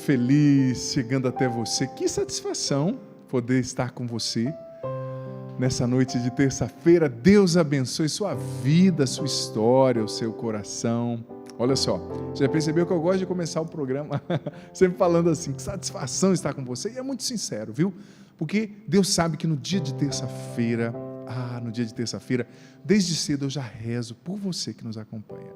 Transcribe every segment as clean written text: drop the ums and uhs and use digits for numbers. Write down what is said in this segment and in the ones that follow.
Feliz chegando até você. Que satisfação poder estar com você nessa noite de terça-feira. Deus abençoe sua vida, sua história, o seu coração. Olha só, você já percebeu que eu gosto de começar o programa sempre falando assim, que satisfação estar com você, e é muito sincero, viu? Porque Deus sabe que no dia de terça-feira, desde cedo eu já rezo por você que nos acompanha.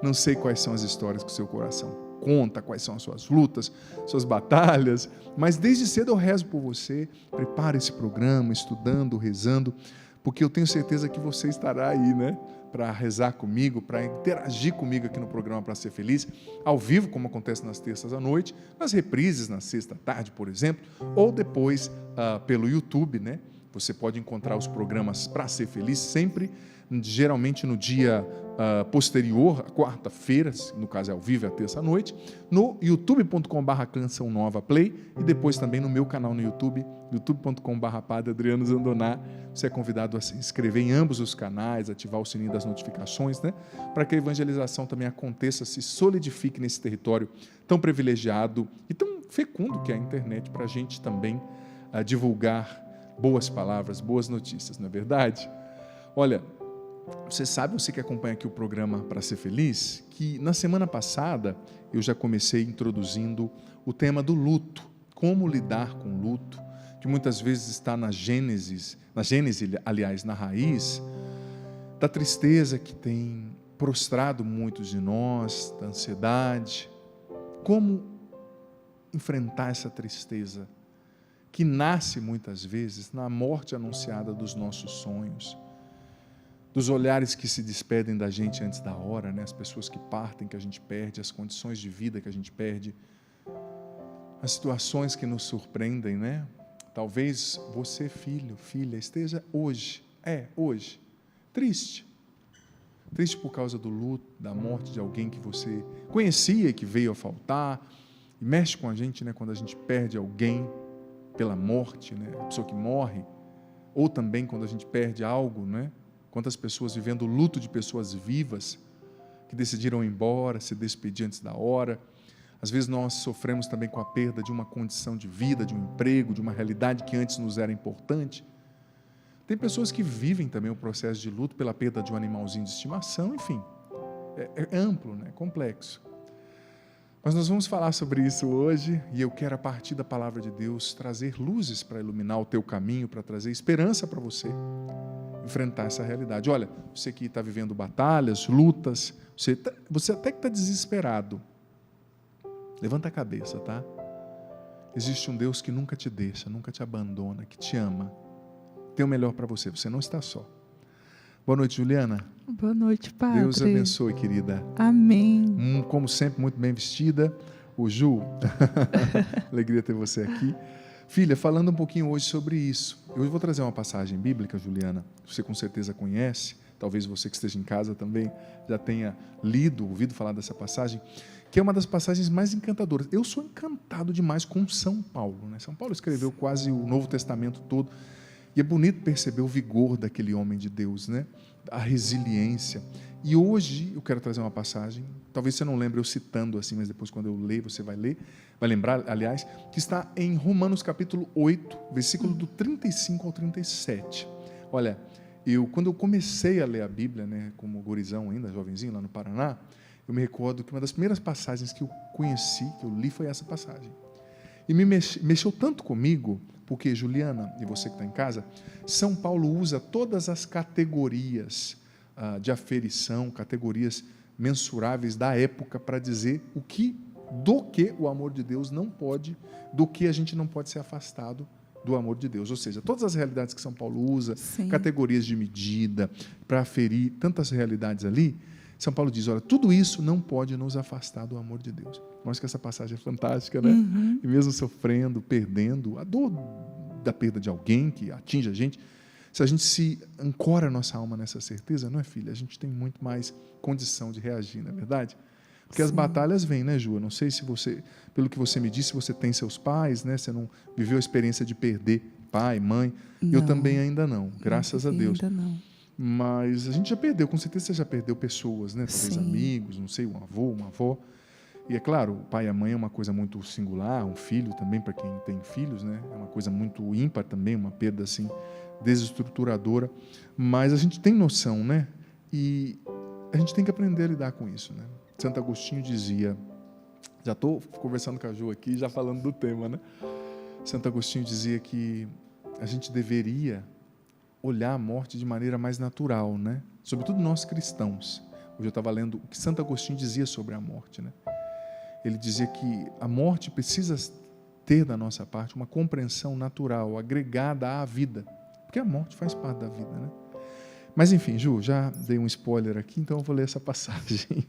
Não sei quais são as histórias que o seu coração conta, quais são as suas lutas, suas batalhas, mas desde cedo eu rezo por você. Prepare esse programa, estudando, rezando, porque eu tenho certeza que você estará aí, né? Para rezar comigo, para interagir comigo aqui no programa Para Ser Feliz, ao vivo, como acontece nas terças à noite, nas reprises na sexta à tarde, por exemplo, ou depois pelo YouTube, né? Você pode encontrar os programas Para Ser Feliz sempre, geralmente no dia posterior, a quarta-feira, no caso é ao vivo, é a terça-noite, no youtube.com/Canção Nova Play, e depois também no meu canal no YouTube, youtube.com/Padre Adriano Zandoná. Você é convidado a se inscrever em ambos os canais, ativar o sininho das notificações, né? Para que a evangelização também aconteça, se solidifique nesse território tão privilegiado e tão fecundo que é a internet, para a gente também divulgar boas palavras, boas notícias, não é verdade? Olha, você que acompanha aqui o programa Para Ser Feliz, que na semana passada eu já comecei introduzindo o tema do luto, como lidar com o luto, que muitas vezes está na gênese, aliás, na raiz da tristeza que tem prostrado muitos de nós, da ansiedade. Como enfrentar essa tristeza que nasce muitas vezes na morte anunciada dos nossos sonhos, dos olhares que se despedem da gente antes da hora, né? As pessoas que partem, que a gente perde, as condições de vida que a gente perde, as situações que nos surpreendem, né? Talvez você, filho, filha, esteja hoje, triste por causa do luto, da morte de alguém que você conhecia e que veio a faltar, e mexe com a gente, né? Quando a gente perde alguém pela morte, né? A pessoa que morre, ou também quando a gente perde algo, né? Quantas pessoas vivendo o luto de pessoas vivas que decidiram ir embora, se despedir antes da hora. Às vezes nós sofremos também com a perda de uma condição de vida, de um emprego, de uma realidade que antes nos era importante. Tem pessoas que vivem também o processo de luto pela perda de um animalzinho de estimação, enfim. É amplo, né? Complexo. Mas nós vamos falar sobre isso hoje, e eu quero, a partir da palavra de Deus, trazer luzes para iluminar o teu caminho, para trazer esperança para você enfrentar essa realidade. Olha, você que está vivendo batalhas, lutas, você até que está desesperado, levanta a cabeça, tá? Existe um Deus que nunca te deixa, nunca te abandona, que te ama, tem o melhor para você, você não está só. Boa noite, Juliana. Boa noite, Padre. Deus abençoe, querida. Amém. Como sempre, muito bem vestida. O Ju, alegria ter você aqui. Filha, falando um pouquinho hoje sobre isso. Eu vou trazer uma passagem bíblica, Juliana, que você com certeza conhece, talvez você que esteja em casa também já tenha lido, ouvido falar dessa passagem, que é uma das passagens mais encantadoras. Eu sou encantado demais com São Paulo, né? São Paulo escreveu quase o Novo Testamento todo, e é bonito perceber o vigor daquele homem de Deus, né? A resiliência. E hoje eu quero trazer uma passagem, talvez você não lembre eu citando assim, mas depois quando eu ler, você vai lembrar, aliás, que está em Romanos capítulo 8, versículo do 35 ao 37. Olha, quando eu comecei a ler a Bíblia, né, como gurizão ainda, jovenzinho, lá no Paraná, eu me recordo que uma das primeiras passagens que eu conheci, que eu li, foi essa passagem. E me mexeu tanto comigo, porque, Juliana, e você que está em casa, São Paulo usa todas as categorias de aferição, categorias mensuráveis da época para dizer do que o amor de Deus não pode, do que a gente não pode ser afastado do amor de Deus. Ou seja, todas as realidades que São Paulo usa, sim, categorias de medida, para aferir tantas realidades ali, São Paulo diz, olha, tudo isso não pode nos afastar do amor de Deus. Eu acho que essa passagem é fantástica, né? Uhum. E mesmo sofrendo, perdendo, a dor da perda de alguém que atinge a gente, se a gente se ancora a nossa alma nessa certeza, não é, filha? A gente tem muito mais condição de reagir, não é verdade? Porque sim, as batalhas vêm, né, Ju? Eu não sei se você, pelo que você me disse, você tem seus pais, né? Você não viveu a experiência de perder pai, mãe. Não, eu também ainda não, graças a Deus. Ainda não. Mas a gente já perdeu, com certeza você já perdeu pessoas, né? Talvez sim, amigos, não sei, um avô, uma avó. E é claro, o pai e a mãe é uma coisa muito singular, um filho também, para quem tem filhos, né? É uma coisa muito ímpar também, uma perda assim, desestruturadora. Mas a gente tem noção, né? E a gente tem que aprender a lidar com isso, né? Santo Agostinho dizia, já estou conversando com a Ju aqui, já falando do tema, né? Santo Agostinho dizia que a gente deveria olhar a morte de maneira mais natural, né? Sobretudo nós cristãos. Hoje eu estava lendo o que Santo Agostinho dizia sobre a morte, né? Ele dizia que a morte precisa ter da nossa parte uma compreensão natural, agregada à vida, porque a morte faz parte da vida, né? Mas enfim, Ju, já dei um spoiler aqui, então eu vou ler essa passagem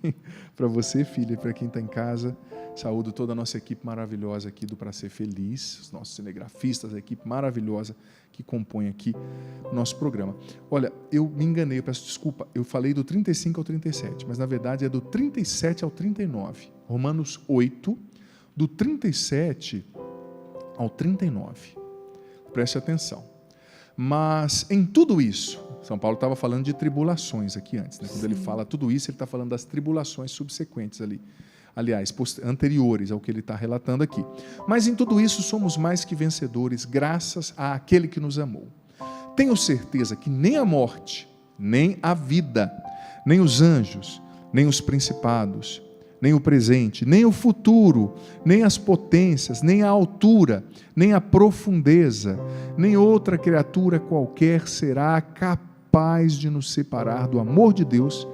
para você, filha, e para quem está em casa. Saúdo toda a nossa equipe maravilhosa aqui do Pra Ser Feliz, os nossos cinegrafistas, a equipe maravilhosa que compõe aqui o nosso programa. Olha, eu me enganei, eu peço desculpa, eu falei do 35 ao 37, mas na verdade é do 37 ao 39. Romanos 8, do 37 ao 39. Preste atenção. Mas em tudo isso, São Paulo estava falando de tribulações aqui antes, né? Quando ele fala tudo isso, ele está falando das tribulações subsequentes ali. Aliás, anteriores ao que ele está relatando aqui. Mas em tudo isso somos mais que vencedores, graças àquele que nos amou. Tenho certeza que nem a morte, nem a vida, nem os anjos, nem os principados, nem o presente, nem o futuro, nem as potências, nem a altura, nem a profundeza, nem outra criatura qualquer será capaz de nos separar do amor de Deus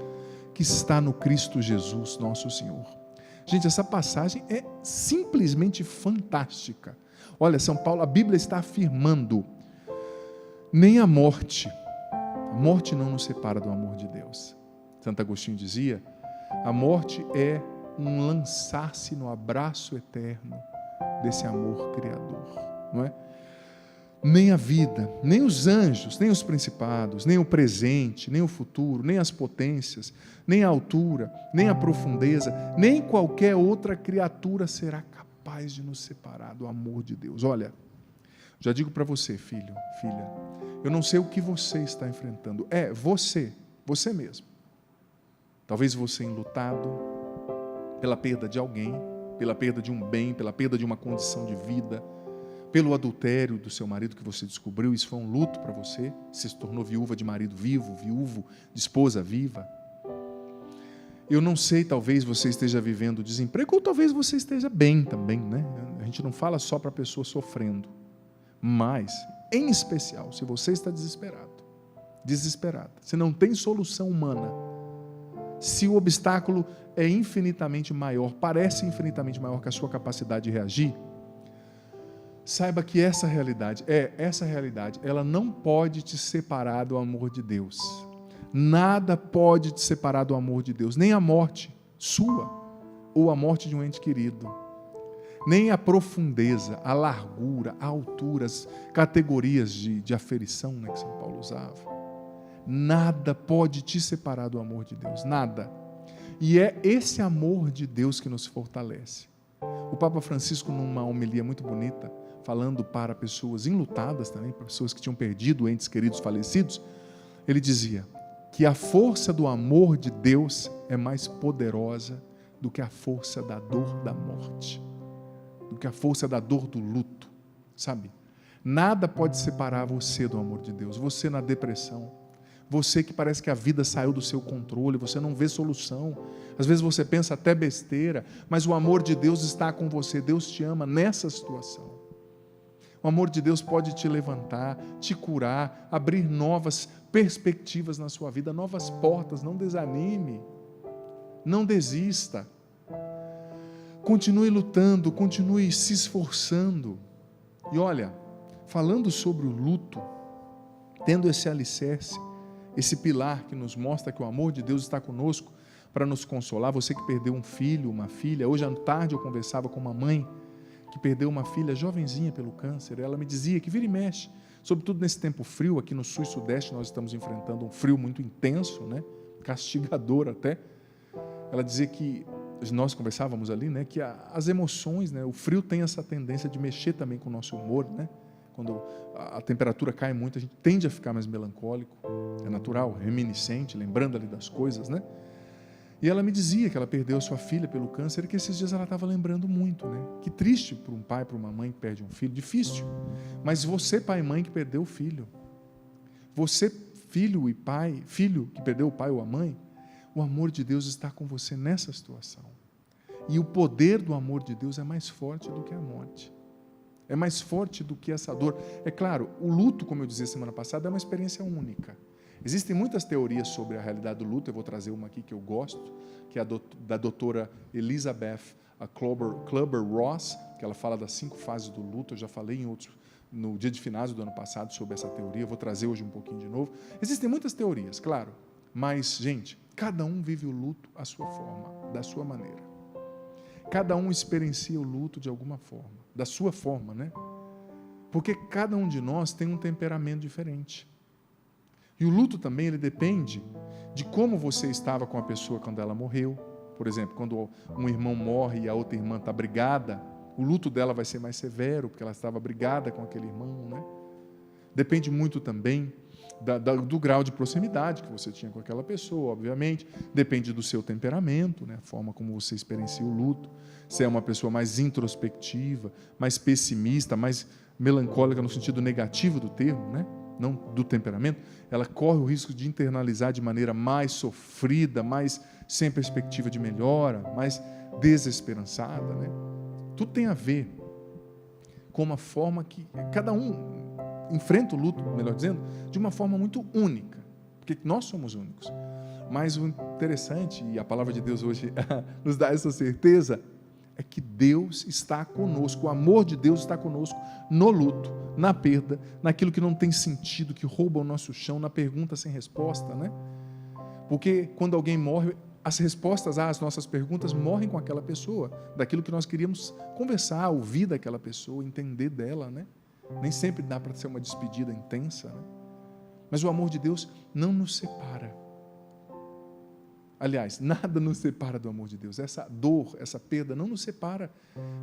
que está no Cristo Jesus, nosso Senhor. Gente, essa passagem é simplesmente fantástica. Olha, São Paulo, a Bíblia está afirmando, nem a morte não nos separa do amor de Deus. Santo Agostinho dizia, a morte é um lançar-se no abraço eterno desse amor criador, não é? Nem a vida, nem os anjos, nem os principados, nem o presente, nem o futuro, nem as potências, nem a altura, nem a profundeza, nem qualquer outra criatura será capaz de nos separar do amor de Deus. Olha, já digo para você, filho, filha, eu não sei o que você está enfrentando. Você mesmo. Talvez você enlutado pela perda de alguém, pela perda de um bem, pela perda de uma condição de vida, pelo adultério do seu marido que você descobriu, isso foi um luto para você, você se tornou viúva de marido vivo, viúvo de esposa viva. Eu não sei, talvez você esteja vivendo desemprego, ou talvez você esteja bem também, né? A gente não fala só para a pessoa sofrendo, mas, em especial, se você está desesperada, se não tem solução humana, se o obstáculo é infinitamente maior, parece infinitamente maior que a sua capacidade de reagir, saiba que essa realidade, ela não pode te separar do amor de Deus. Nada pode te separar do amor de Deus, nem a morte sua, ou a morte de um ente querido, nem a profundeza, a largura, a altura, as categorias de aferição, né, que São Paulo usava. Nada pode te separar do amor de Deus, nada. E é esse amor de Deus que nos fortalece. O Papa Francisco, numa homilia muito bonita, falando para pessoas enlutadas também, para pessoas que tinham perdido entes queridos falecidos, ele dizia que a força do amor de Deus é mais poderosa do que a força da dor da morte, do que a força da dor do luto, sabe? Nada pode separar você do amor de Deus. Você na depressão, você que parece que a vida saiu do seu controle, você não vê solução, às vezes você pensa até besteira, mas o amor de Deus está com você, Deus te ama nessa situação. O amor de Deus pode te levantar, te curar, abrir novas perspectivas na sua vida, novas portas. Não desanime, não desista. Continue lutando, continue se esforçando. E olha, falando sobre o luto, tendo esse alicerce, esse pilar que nos mostra que o amor de Deus está conosco para nos consolar. Você que perdeu um filho, uma filha, hoje à tarde eu conversava com uma mãe que perdeu uma filha jovenzinha pelo câncer. Ela me dizia que vira e mexe, sobretudo nesse tempo frio, aqui no sul e sudeste nós estamos enfrentando um frio muito intenso, né? Castigador até. Ela dizia que, nós conversávamos ali, né? Que as emoções, né? O frio tem essa tendência de mexer também com o nosso humor, né? Quando a temperatura cai muito, a gente tende a ficar mais melancólico, é natural, reminiscente, lembrando ali das coisas, né? E ela me dizia que ela perdeu a sua filha pelo câncer e que esses dias ela estava lembrando muito, né? Que triste para um pai, para uma mãe que perde um filho, difícil. Mas você, pai e mãe, que perdeu o filho, você, filho e pai, filho que perdeu o pai ou a mãe, o amor de Deus está com você nessa situação. E o poder do amor de Deus é mais forte do que a morte. É mais forte do que essa dor. É claro, o luto, como eu dizia semana passada, é uma experiência única. Existem muitas teorias sobre a realidade do luto, eu vou trazer uma aqui que eu gosto, que é a da doutora Elizabeth Kübler-Ross, que ela fala das 5 fases do luto. Eu já falei no dia de finados do ano passado sobre essa teoria, eu vou trazer hoje um pouquinho de novo. Existem muitas teorias, claro, mas, gente, cada um vive o luto à sua forma, da sua maneira. Cada um experiencia o luto de alguma forma, da sua forma, né? Porque cada um de nós tem um temperamento diferente. E o luto também, ele depende de como você estava com a pessoa quando ela morreu. Por exemplo, quando um irmão morre e a outra irmã está brigada, o luto dela vai ser mais severo, porque ela estava brigada com aquele irmão, né? Depende muito também do grau de proximidade que você tinha com aquela pessoa, obviamente. Depende do seu temperamento, né? A forma como você experiencia o luto. Se é uma pessoa mais introspectiva, mais pessimista, mais melancólica no sentido negativo do termo, né? Não do temperamento, ela corre o risco de internalizar de maneira mais sofrida, mais sem perspectiva de melhora, mais desesperançada, né? Tudo tem a ver com uma forma que cada um enfrenta o luto, melhor dizendo, de uma forma muito única, porque nós somos únicos. Mas o interessante, e a palavra de Deus hoje nos dá essa certeza, é que Deus está conosco, o amor de Deus está conosco no luto, na perda, naquilo que não tem sentido, que rouba o nosso chão, na pergunta sem resposta, né? Porque quando alguém morre, as respostas às nossas perguntas morrem com aquela pessoa, daquilo que nós queríamos conversar, ouvir daquela pessoa, entender dela, né? Nem sempre dá para ser uma despedida intensa, né? Mas o amor de Deus não nos separa. Aliás, nada nos separa do amor de Deus. Essa dor, essa perda não nos separa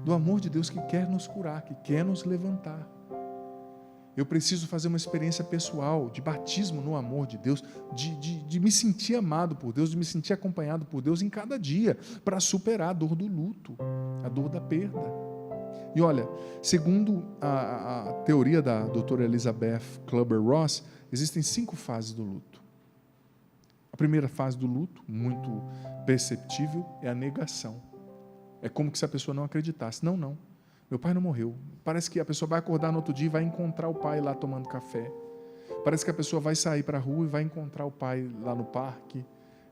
do amor de Deus que quer nos curar, que quer nos levantar. Eu preciso fazer uma experiência pessoal de batismo no amor de Deus, de me sentir amado por Deus, de me sentir acompanhado por Deus em cada dia, para superar a dor do luto, a dor da perda. E olha, segundo a teoria da doutora Elizabeth Kübler-Ross, existem 5 fases do luto. A primeira fase do luto, muito perceptível, é a negação. É como se a pessoa não acreditasse. Não, meu pai não morreu. Parece que a pessoa vai acordar no outro dia e vai encontrar o pai lá tomando café. Parece que a pessoa vai sair para a rua e vai encontrar o pai lá no parque.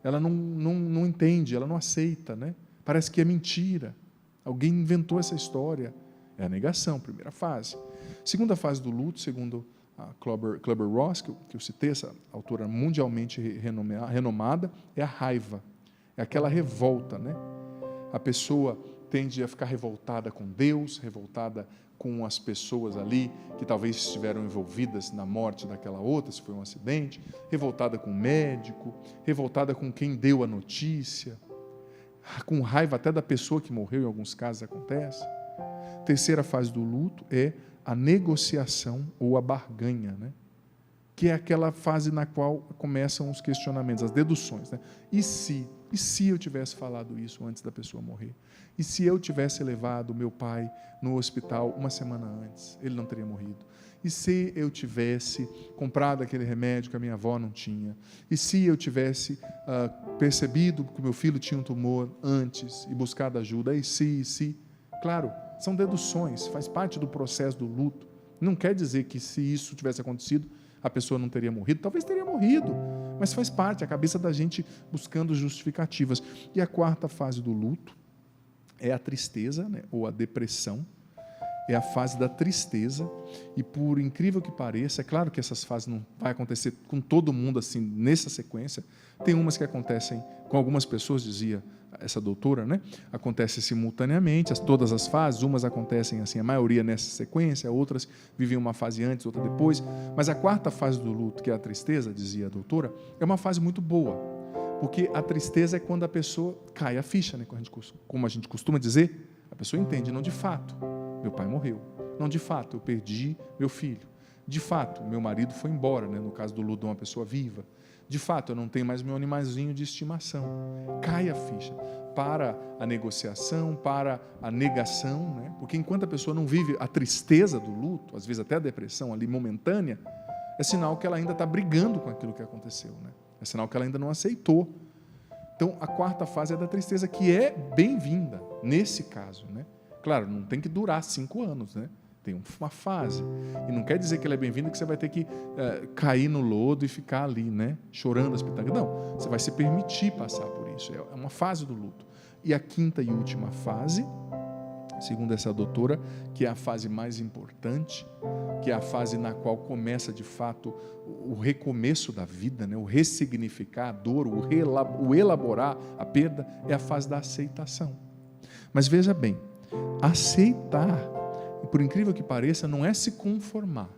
Ela não entende, ela não aceita, né? Parece que é mentira. Alguém inventou essa história. É a negação, primeira fase. Segunda fase do luto, segundo a Kübler-Ross, que eu citei, essa autora mundialmente renomada, é a raiva. É aquela revolta, né? A pessoa tende a ficar revoltada com Deus, revoltada com as pessoas ali que talvez estiveram envolvidas na morte daquela outra, se foi um acidente, revoltada com o médico, revoltada com quem deu a notícia, com raiva até da pessoa que morreu, em alguns casos acontece. Terceira fase do luto é a negociação ou a barganha, né? Que é aquela fase na qual começam os questionamentos, as deduções, né? E se eu tivesse falado isso antes da pessoa morrer? E se eu tivesse levado meu pai no hospital uma semana antes? Ele não teria morrido. E se eu tivesse comprado aquele remédio que a minha avó não tinha? E se eu tivesse percebido que o meu filho tinha um tumor antes e buscado ajuda? E se? Claro, são deduções, faz parte do processo do luto. Não quer dizer que se isso tivesse acontecido, a pessoa não teria morrido. Talvez teria morrido, mas faz parte, a cabeça da gente buscando justificativas. E a quarta fase do luto é a tristeza, né, ou a depressão. É a fase da tristeza, e por incrível que pareça, é claro que essas fases não vai acontecer com todo mundo assim, nessa sequência. Tem umas que acontecem com algumas pessoas, dizia essa doutora, né? Acontece simultaneamente, todas as fases, umas acontecem assim, a maioria nessa sequência, outras vivem uma fase antes, outra depois. Mas a quarta fase do luto, que é a tristeza, dizia a doutora, é uma fase muito boa, porque a tristeza é quando a pessoa cai a ficha, né? Como a gente costuma dizer, a pessoa entende, não de fato, meu pai morreu. Não, de fato, eu perdi meu filho. De fato, meu marido foi embora, né? No caso do luto de uma pessoa viva. De fato, eu não tenho mais meu animalzinho de estimação. Cai a ficha. Para a negociação, para a negação, né? Porque enquanto a pessoa não vive a tristeza do luto, às vezes até a depressão ali momentânea, é sinal que ela ainda está brigando com aquilo que aconteceu, né? É sinal que ela ainda não aceitou. Então, a quarta fase é da tristeza, que é bem-vinda, nesse caso, né? Claro, não tem que durar 5 anos, né? Tem uma fase. E não quer dizer que ela é bem-vinda que você vai ter que cair no lodo e ficar ali, né? Chorando as pitangas. Não, você vai se permitir passar por isso. É uma fase do luto. E a quinta e última fase, segundo essa doutora, que é a fase mais importante, que é a fase na qual começa, de fato, o recomeço da vida, né? O ressignificar a dor, o elaborar a perda, é a fase da aceitação. Mas veja bem, aceitar, e por incrível que pareça, não é se conformar.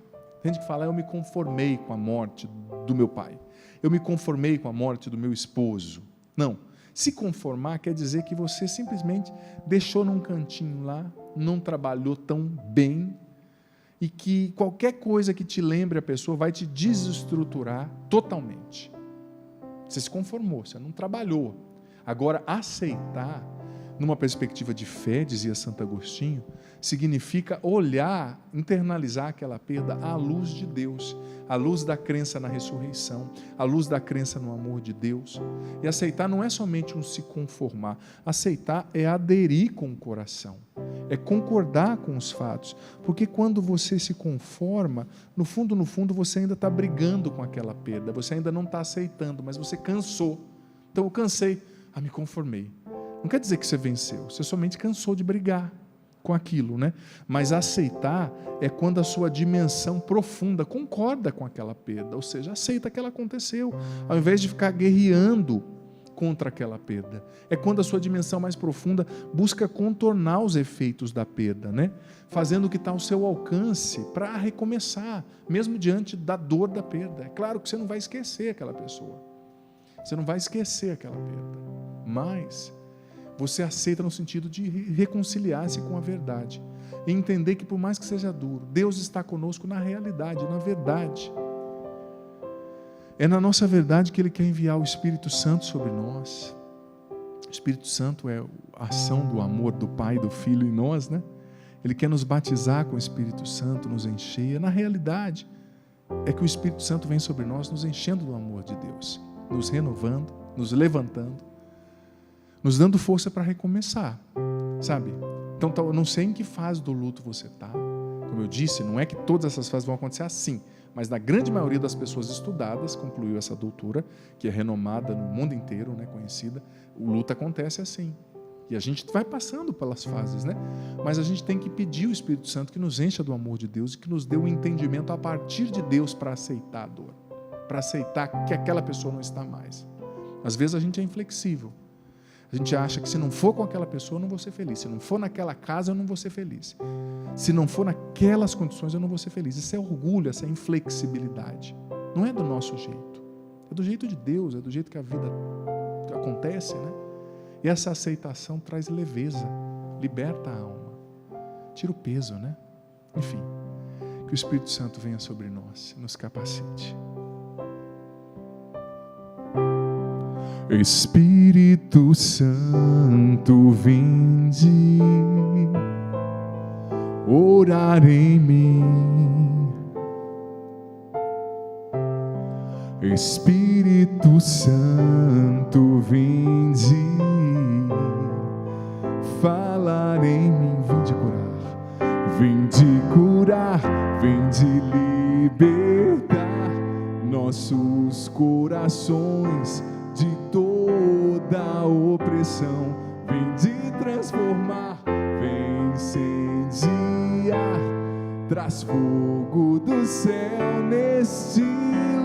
Tem gente que fala, eu me conformei com a morte do meu pai, eu me conformei com a morte do meu esposo. Não, se conformar quer dizer que você simplesmente deixou num cantinho lá, não trabalhou tão bem, e que qualquer coisa que te lembre a pessoa vai te desestruturar totalmente. Você se conformou, você não trabalhou. Agora, aceitar, numa perspectiva de fé, dizia Santo Agostinho, significa olhar, internalizar aquela perda à luz de Deus, à luz da crença na ressurreição, à luz da crença no amor de Deus. E aceitar não é somente um se conformar, aceitar é aderir com o coração, é concordar com os fatos, porque quando você se conforma, no fundo, você ainda está brigando com aquela perda, você ainda não está aceitando, mas você cansou. Então eu cansei, me conformei. Não quer dizer que você venceu, você somente cansou de brigar com aquilo, né? Mas aceitar é quando a sua dimensão profunda concorda com aquela perda, ou seja, aceita que ela aconteceu, ao invés de ficar guerreando contra aquela perda. É quando a sua dimensão mais profunda busca contornar os efeitos da perda, né? Fazendo o que está ao seu alcance para recomeçar, mesmo diante da dor da perda. É claro que você não vai esquecer aquela pessoa, você não vai esquecer aquela perda, mas você aceita no sentido de reconciliar-se com a verdade e entender que, por mais que seja duro, Deus está conosco na realidade, na verdade. É na nossa verdade que Ele quer enviar o Espírito Santo sobre nós. O Espírito Santo é a ação do amor do Pai e do Filho em nós, né? Ele quer nos batizar com o Espírito Santo, nos encher. Na realidade, é que o Espírito Santo vem sobre nós, nos enchendo do amor de Deus, nos renovando, nos levantando, nos dando força para recomeçar, sabe? Então, eu não sei em que fase do luto você está. Como eu disse, não é que todas essas fases vão acontecer assim, mas na grande maioria das pessoas estudadas, concluiu essa doutora, que é renomada no mundo inteiro, né, conhecida, o luto acontece assim. E a gente vai passando pelas fases, né? Mas a gente tem que pedir o Espírito Santo que nos encha do amor de Deus e que nos dê o entendimento a partir de Deus para aceitar a dor, para aceitar que aquela pessoa não está mais. Às vezes a gente é inflexível. A gente acha que se não for com aquela pessoa, eu não vou ser feliz. Se não for naquela casa, eu não vou ser feliz. Se não for naquelas condições, eu não vou ser feliz. Isso é orgulho, essa inflexibilidade. Não é do nosso jeito. É do jeito de Deus, é do jeito que a vida acontece, né? E essa aceitação traz leveza, liberta a alma, tira o peso, né? Enfim, que o Espírito Santo venha sobre nós, nos capacite. Espírito Santo, vinde orar em mim. Espírito Santo, vinde falar em mim. Vinde curar, vinde libertar nossos corações de toda opressão. Vinde transformar, vem incendiar, traz fogo do céu neste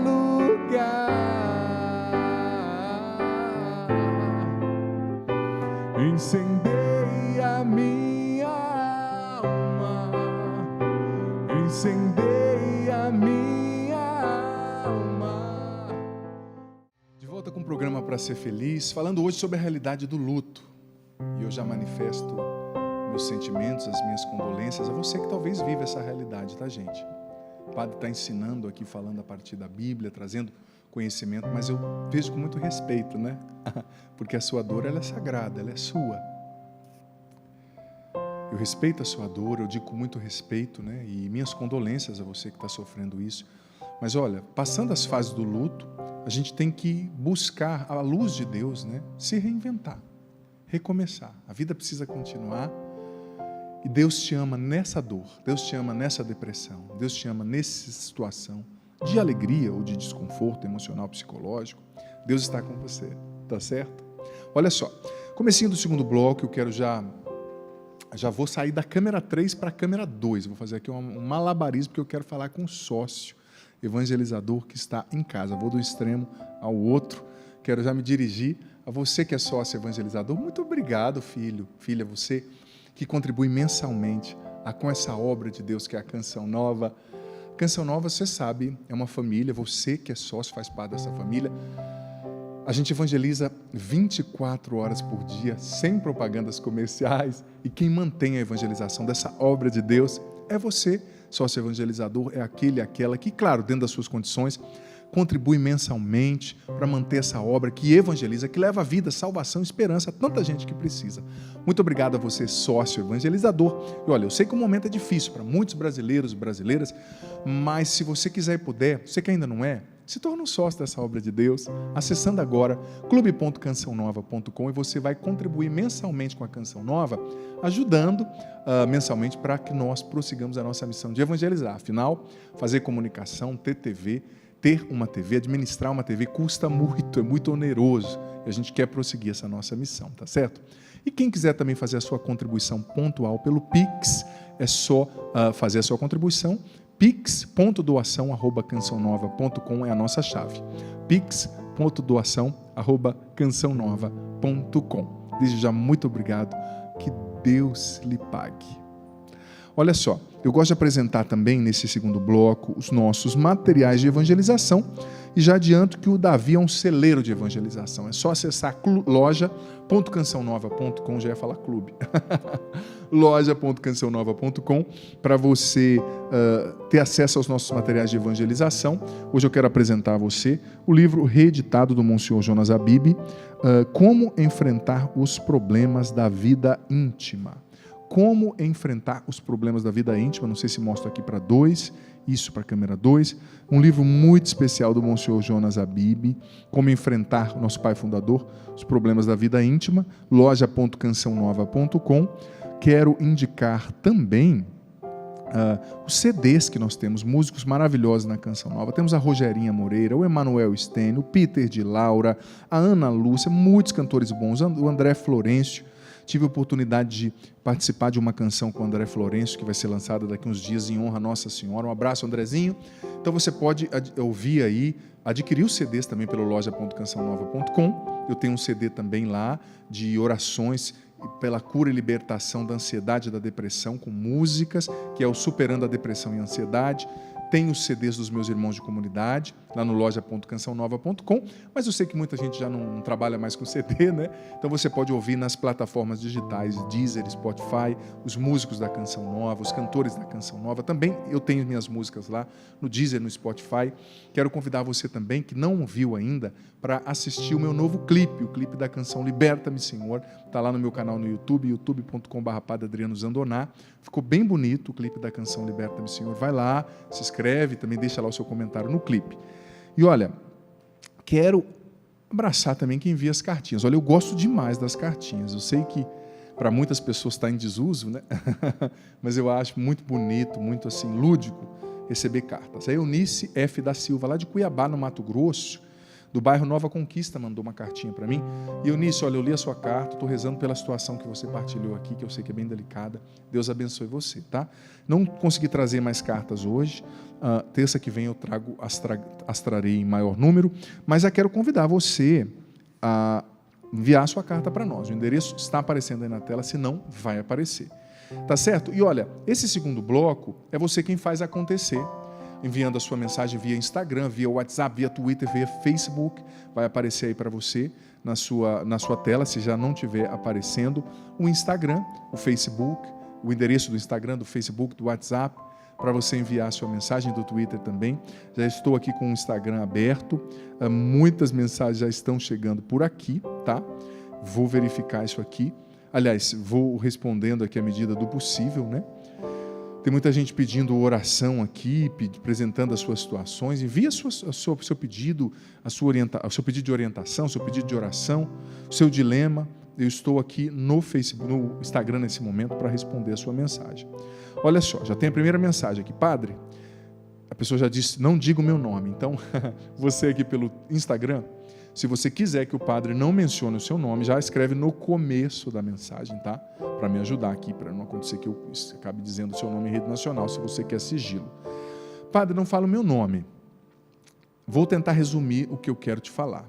lugar. Incendeia minha alma, incendeia minha alma. De volta com o programa Para Ser Feliz, falando hoje sobre a realidade do luto. E eu já manifesto meus sentimentos, as minhas condolências a você que talvez viva essa realidade, tá, gente? O padre está ensinando aqui, falando a partir da Bíblia, trazendo conhecimento, mas eu vejo com muito respeito, né? Porque a sua dor, ela é sagrada, ela é sua. Eu respeito a sua dor, eu digo com muito respeito, né? E minhas condolências a você que está sofrendo isso. Mas olha, passando as fases do luto, a gente tem que buscar a luz de Deus, né? Se reinventar, recomeçar. A vida precisa continuar. E Deus te ama nessa dor, Deus te ama nessa depressão, Deus te ama nessa situação de alegria ou de desconforto emocional, psicológico. Deus está com você, tá certo? Olha só, comecinho do segundo bloco, eu quero já vou sair da câmera 3 para a câmera 2. Vou fazer aqui um malabarismo, porque eu quero falar com um sócio evangelizador que está em casa. Vou do extremo ao outro. Quero já me dirigir a você que é sócio evangelizador. Muito obrigado, filho, filha, você que contribui mensalmente com essa obra de Deus que é a Canção Nova. Canção Nova, você sabe, é uma família. Você que é sócio faz parte dessa família. A gente evangeliza 24 horas por dia, sem propagandas comerciais. E quem mantém a evangelização dessa obra de Deus é você, sócio evangelizador, é aquele e aquela que, claro, dentro das suas condições, contribui mensalmente para manter essa obra que evangeliza, que leva a vida, salvação e esperança a tanta gente que precisa. Muito obrigado a você, sócio evangelizador. E olha, eu sei que o momento é difícil para muitos brasileiros e brasileiras, mas se você quiser e puder, você que ainda não é, se torne um sócio dessa obra de Deus, acessando agora clube.cançãonova.com, e você vai contribuir mensalmente com a Canção Nova, ajudando mensalmente para que nós prossigamos a nossa missão de evangelizar. Afinal, fazer comunicação, ter TV, ter uma TV, administrar uma TV custa muito, é muito oneroso. E a gente quer prosseguir essa nossa missão, tá certo? E quem quiser também fazer a sua contribuição pontual pelo Pix, é só fazer a sua contribuição. pix.doação@cançãonova.com é a nossa chave. pix.doação@cançãonova.com. Desde já, muito obrigado. Que Deus lhe pague. Olha só, eu gosto de apresentar também, nesse segundo bloco, os nossos materiais de evangelização, e já adianto que o Davi é um celeiro de evangelização. É só acessar loja.cançãonova.com, já ia falar clube, loja.cançãonova.com, para você ter acesso aos nossos materiais de evangelização. Hoje eu quero apresentar a você o livro reeditado do Monsenhor Jonas Abib, Como Enfrentar os Problemas da Vida Íntima. Como enfrentar os problemas da vida íntima, não sei se mostro aqui para 2, isso para a câmera 2, um livro muito especial do Monsenhor Jonas Abib, Como Enfrentar, nosso pai fundador, os problemas da vida íntima, loja.cançãonova.com. Quero indicar também os CDs que nós temos, músicos maravilhosos na Canção Nova. Temos a Rogerinha Moreira, o Emanuel Stênio, o Peter de Laura, a Ana Lúcia, muitos cantores bons, o André Florencio. Tive a oportunidade de participar de uma canção com o André Florencio, que vai ser lançada daqui uns dias em honra a Nossa Senhora. Um abraço, Andrezinho. Então você pode ouvir aí, adquirir os CDs também pelo loja.cançãonova.com. Eu tenho um CD também lá de orações pela cura e libertação da ansiedade e da depressão, com músicas, que é o Superando a Depressão e a Ansiedade. Tem os CDs dos meus irmãos de comunidade, lá no loja.cançãonova.com, mas eu sei que muita gente já não trabalha mais com CD, né? Então você pode ouvir nas plataformas digitais, Deezer, Spotify, os músicos da Canção Nova, os cantores da Canção Nova. Também eu tenho minhas músicas lá no Deezer, no Spotify. Quero convidar você também, que não viu ainda, para assistir o meu novo clipe, o clipe da canção Liberta-me, Senhor. Está lá no meu canal no YouTube, youtube.com/Padre Adriano Zandoná. Ficou bem bonito o clipe da canção Liberta-me, Senhor. Vai lá, se inscreve, também deixa lá o seu comentário no clipe. E olha, quero abraçar também quem envia as cartinhas. Olha, eu gosto demais das cartinhas. Eu sei que para muitas pessoas está em desuso, né? Mas eu acho muito bonito, muito assim, lúdico receber cartas. A Eunice F. da Silva, lá de Cuiabá, no Mato Grosso, do bairro Nova Conquista, mandou uma cartinha para mim. E Eunice, olha, eu li a sua carta, estou rezando pela situação que você partilhou aqui, que eu sei que é bem delicada. Deus abençoe você, tá? Não consegui trazer mais cartas hoje. Terça que vem eu trarei em maior número, mas eu quero convidar você a enviar a sua carta para nós. O endereço está aparecendo aí na tela, se não, vai aparecer. Tá certo? E olha, esse segundo bloco é você quem faz acontecer, enviando a sua mensagem via Instagram, via WhatsApp, via Twitter, via Facebook. Vai aparecer aí para você na sua tela, se já não estiver aparecendo, o Instagram, o Facebook, o endereço do Instagram, do Facebook, do WhatsApp. para você enviar sua mensagem do Twitter também. Já estou aqui com o Instagram aberto, muitas mensagens já estão chegando por aqui, tá? Vou verificar isso aqui. Aliás, vou respondendo aqui à medida do possível, né? Tem muita gente pedindo oração aqui, apresentando as suas situações. Envie o seu pedido, o seu pedido de orientação, o seu pedido de oração, o seu dilema. Eu estou aqui no Facebook, no Instagram nesse momento para responder a sua mensagem. Olha só, já tem a primeira mensagem aqui. Padre, a pessoa já disse, não diga o meu nome. Então, você aqui pelo Instagram, se você quiser que o padre não mencione o seu nome, já escreve no começo da mensagem, tá? Para me ajudar aqui, para não acontecer que eu acabe dizendo o seu nome em rede nacional, se você quer sigilo. Padre, não fala o meu nome. Vou tentar resumir o que eu quero te falar.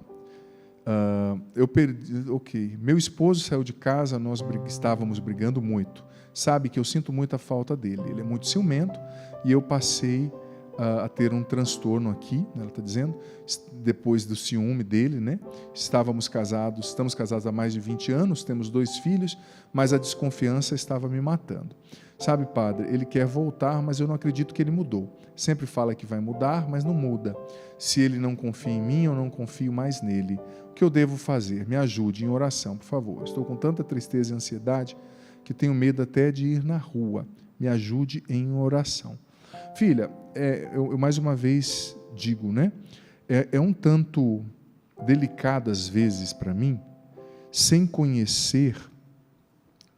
Meu esposo saiu de casa, nós estávamos brigando muito. Sabe que eu sinto muita falta dele. Ele é muito ciumento e eu passei a ter um transtorno aqui, ela está dizendo, depois do ciúme dele, né? Estamos casados há mais de 20 anos, temos 2 filhos, mas a desconfiança estava me matando. Sabe, padre, ele quer voltar, mas eu não acredito que ele mudou. Sempre fala que vai mudar, mas não muda. Se ele não confia em mim, eu não confio mais nele. O que eu devo fazer? Me ajude em oração, por favor. Estou com tanta tristeza e ansiedade que tenho medo até de ir na rua. Me ajude em oração. Filha, eu mais uma vez digo, né? É um tanto delicado às vezes para mim, sem conhecer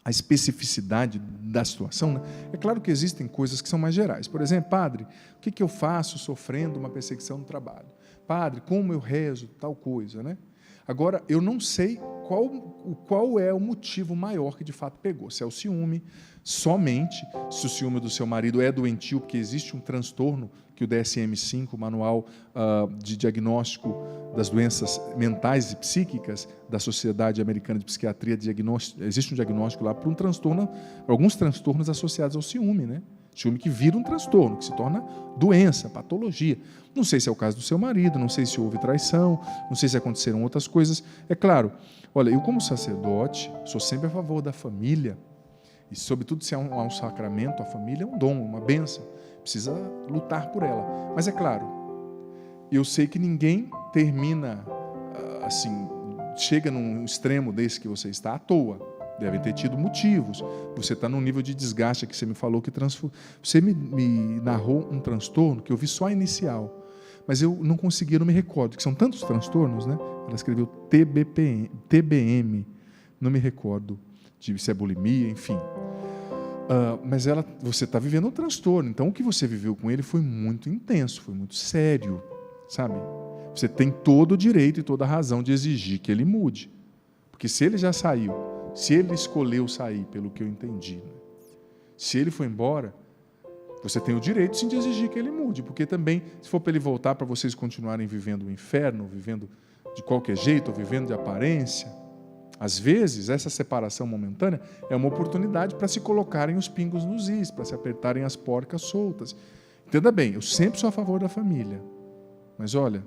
a especificidade da situação, né? É claro que existem coisas que são mais gerais. Por exemplo, padre, o que eu faço sofrendo uma perseguição no trabalho? Padre, como eu rezo tal coisa, né? Agora, eu não sei qual é o motivo maior que de fato pegou. Se é o ciúme, somente se o ciúme do seu marido é doentio, porque existe um transtorno que o DSM-5, o Manual de Diagnóstico das Doenças Mentais e Psíquicas da Sociedade Americana de Psiquiatria, existe um diagnóstico lá para um transtorno, alguns transtornos associados ao ciúme, né? Ciúme que vira um transtorno, que se torna doença, patologia. Não sei se é o caso do seu marido, não sei se houve traição, não sei se aconteceram outras coisas. É claro, olha, eu como sacerdote, sou sempre a favor da família, e sobretudo se há um sacramento, a família é um dom, uma bênção, precisa lutar por ela. Mas é claro, eu sei que ninguém termina, assim, chega num extremo desse que você está à toa. Devem ter tido motivos. Você está num nível de desgaste que você me falou que você me narrou um transtorno que eu vi só a inicial, mas eu não conseguia, não me recordo, que são tantos transtornos, né? Ela escreveu TBM, não me recordo se é bulimia, enfim. Mas você está vivendo um transtorno, então o que você viveu com ele foi muito intenso, foi muito sério, sabe? Você tem todo o direito e toda a razão de exigir que ele mude, porque se ele já saiu, se ele escolheu sair, pelo que eu entendi, né? Se ele foi embora, você tem o direito sim de exigir que ele mude, porque também, se for para ele voltar para vocês continuarem vivendo o inferno, vivendo de qualquer jeito, ou vivendo de aparência, às vezes essa separação momentânea é uma oportunidade para se colocarem os pingos nos is, para se apertarem as porcas soltas. Entenda bem, eu sempre sou a favor da família, mas olha,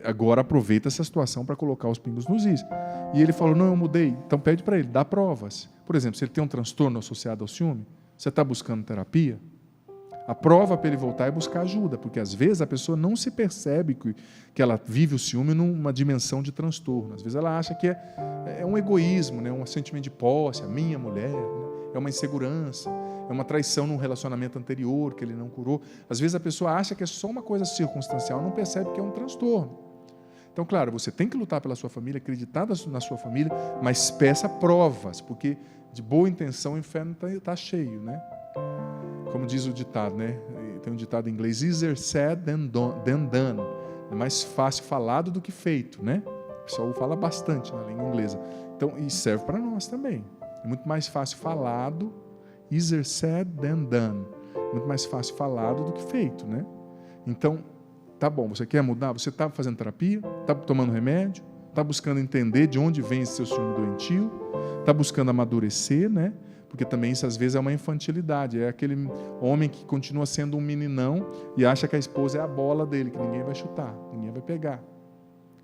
agora aproveita essa situação para colocar os pingos nos is. E ele falou, não, eu mudei. Então pede para ele, dá provas. Por exemplo, se ele tem um transtorno associado ao ciúme, você está buscando terapia, a prova para ele voltar é buscar ajuda, porque às vezes a pessoa não se percebe que ela vive o ciúme numa dimensão de transtorno. Às vezes ela acha que é um egoísmo, né? Um sentimento de posse, a minha mulher, né? É uma insegurança, é uma traição num relacionamento anterior que ele não curou. Às vezes a pessoa acha que é só uma coisa circunstancial, não percebe que é um transtorno. Então, claro, você tem que lutar pela sua família, acreditar na sua família, mas peça provas, porque de boa intenção o inferno está cheio, né? Como diz o ditado, né? Tem um ditado em inglês, easier said than done. É mais fácil falado do que feito, né? O pessoal fala bastante na língua inglesa. Então, e serve para nós também. É muito mais fácil falado, easier said than done. Muito mais fácil falado do que feito, né? Então, tá bom, você quer mudar? Você está fazendo terapia? Está tomando remédio? Está buscando entender de onde vem esse seu ciúme doentio? Está buscando amadurecer, né? Porque também isso às vezes é uma infantilidade. É aquele homem que continua sendo um meninão e acha que a esposa é a bola dele, que ninguém vai chutar, ninguém vai pegar.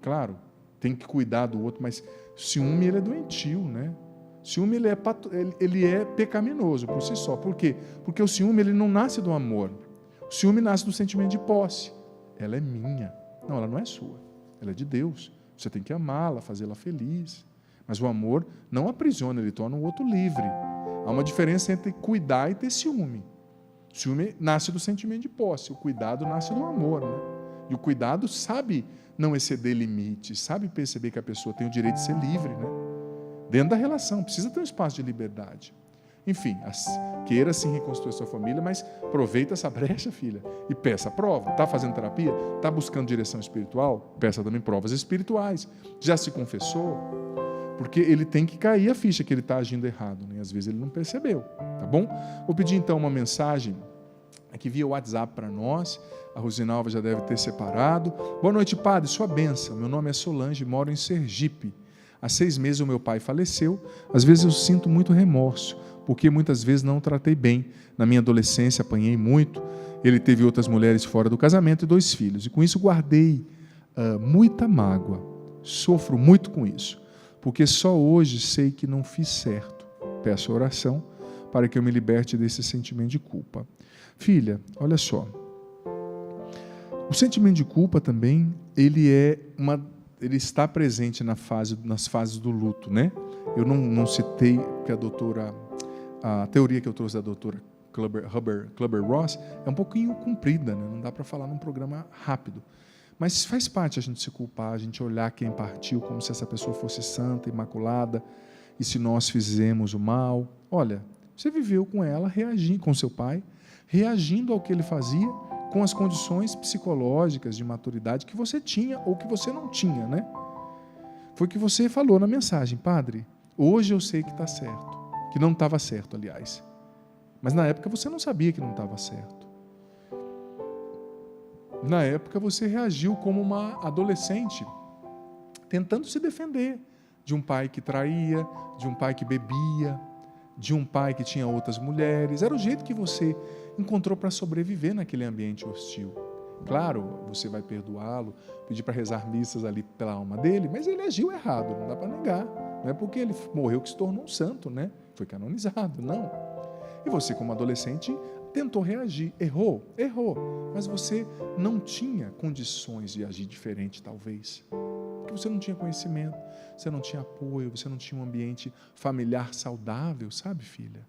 Claro, tem que cuidar do outro, mas ciúme ele é doentio, né? O ciúme ele é pecaminoso por si só. Por quê? Porque o ciúme ele não nasce do amor. O ciúme nasce do sentimento de posse. Ela é minha. Não, ela não é sua. Ela é de Deus. Você tem que amá-la, fazê-la feliz. Mas o amor não aprisiona, ele torna o outro livre. Há uma diferença entre cuidar e ter ciúme. O ciúme nasce do sentimento de posse. O cuidado nasce do amor, né? E o cuidado sabe não exceder limites, sabe perceber que a pessoa tem o direito de ser livre, né? Dentro da relação, precisa ter um espaço de liberdade. Enfim, queira sim reconstruir a sua família, mas aproveita essa brecha, filha, e peça prova. Está fazendo terapia? Está buscando direção espiritual? Peça também provas espirituais. Já se confessou? Porque ele tem que cair a ficha que ele está agindo errado, né? Às vezes ele não percebeu, tá bom? Vou pedir então uma mensagem aqui via WhatsApp para nós. A Rosinalva já deve ter separado. Boa noite, padre, sua bênção. Meu nome é Solange, moro em Sergipe. Há 6 meses o meu pai faleceu. Às vezes eu sinto muito remorso, porque muitas vezes não o tratei bem. Na minha adolescência apanhei muito. Ele teve outras mulheres fora do casamento e 2 filhos. E com isso guardei muita mágoa. Sofro muito com isso, porque só hoje sei que não fiz certo. Peço oração para que eu me liberte desse sentimento de culpa. Filha, olha só. O sentimento de culpa também, ele está presente nas fases do luto, né? Eu não citei que a teoria que eu trouxe da doutora Kübler-Ross é um pouquinho comprida, né? Não dá para falar num programa rápido. Mas faz parte a gente se culpar, a gente olhar quem partiu como se essa pessoa fosse santa, imaculada, e se nós fizemos o mal. Olha, você viveu com ela, reagindo com seu pai, reagindo ao que ele fazia, com as condições psicológicas de maturidade que você tinha ou que você não tinha, né? Foi o que você falou na mensagem, padre. Hoje eu sei que está certo, que não estava certo, aliás. Mas na época você não sabia que não estava certo. Na época você reagiu como uma adolescente, tentando se defender de um pai que traía, de um pai que bebia, de um pai que tinha outras mulheres. Era o jeito que você encontrou para sobreviver naquele ambiente hostil. Claro, você vai perdoá-lo, pedir para rezar missas ali pela alma dele, mas ele agiu errado, não dá para negar. Não é porque ele morreu que se tornou um santo, né? Foi canonizado, não. E você, como adolescente, tentou reagir. Errou, mas você não tinha condições de agir diferente, talvez. Porque você não tinha conhecimento, você não tinha apoio, você não tinha um ambiente familiar saudável, sabe, filha?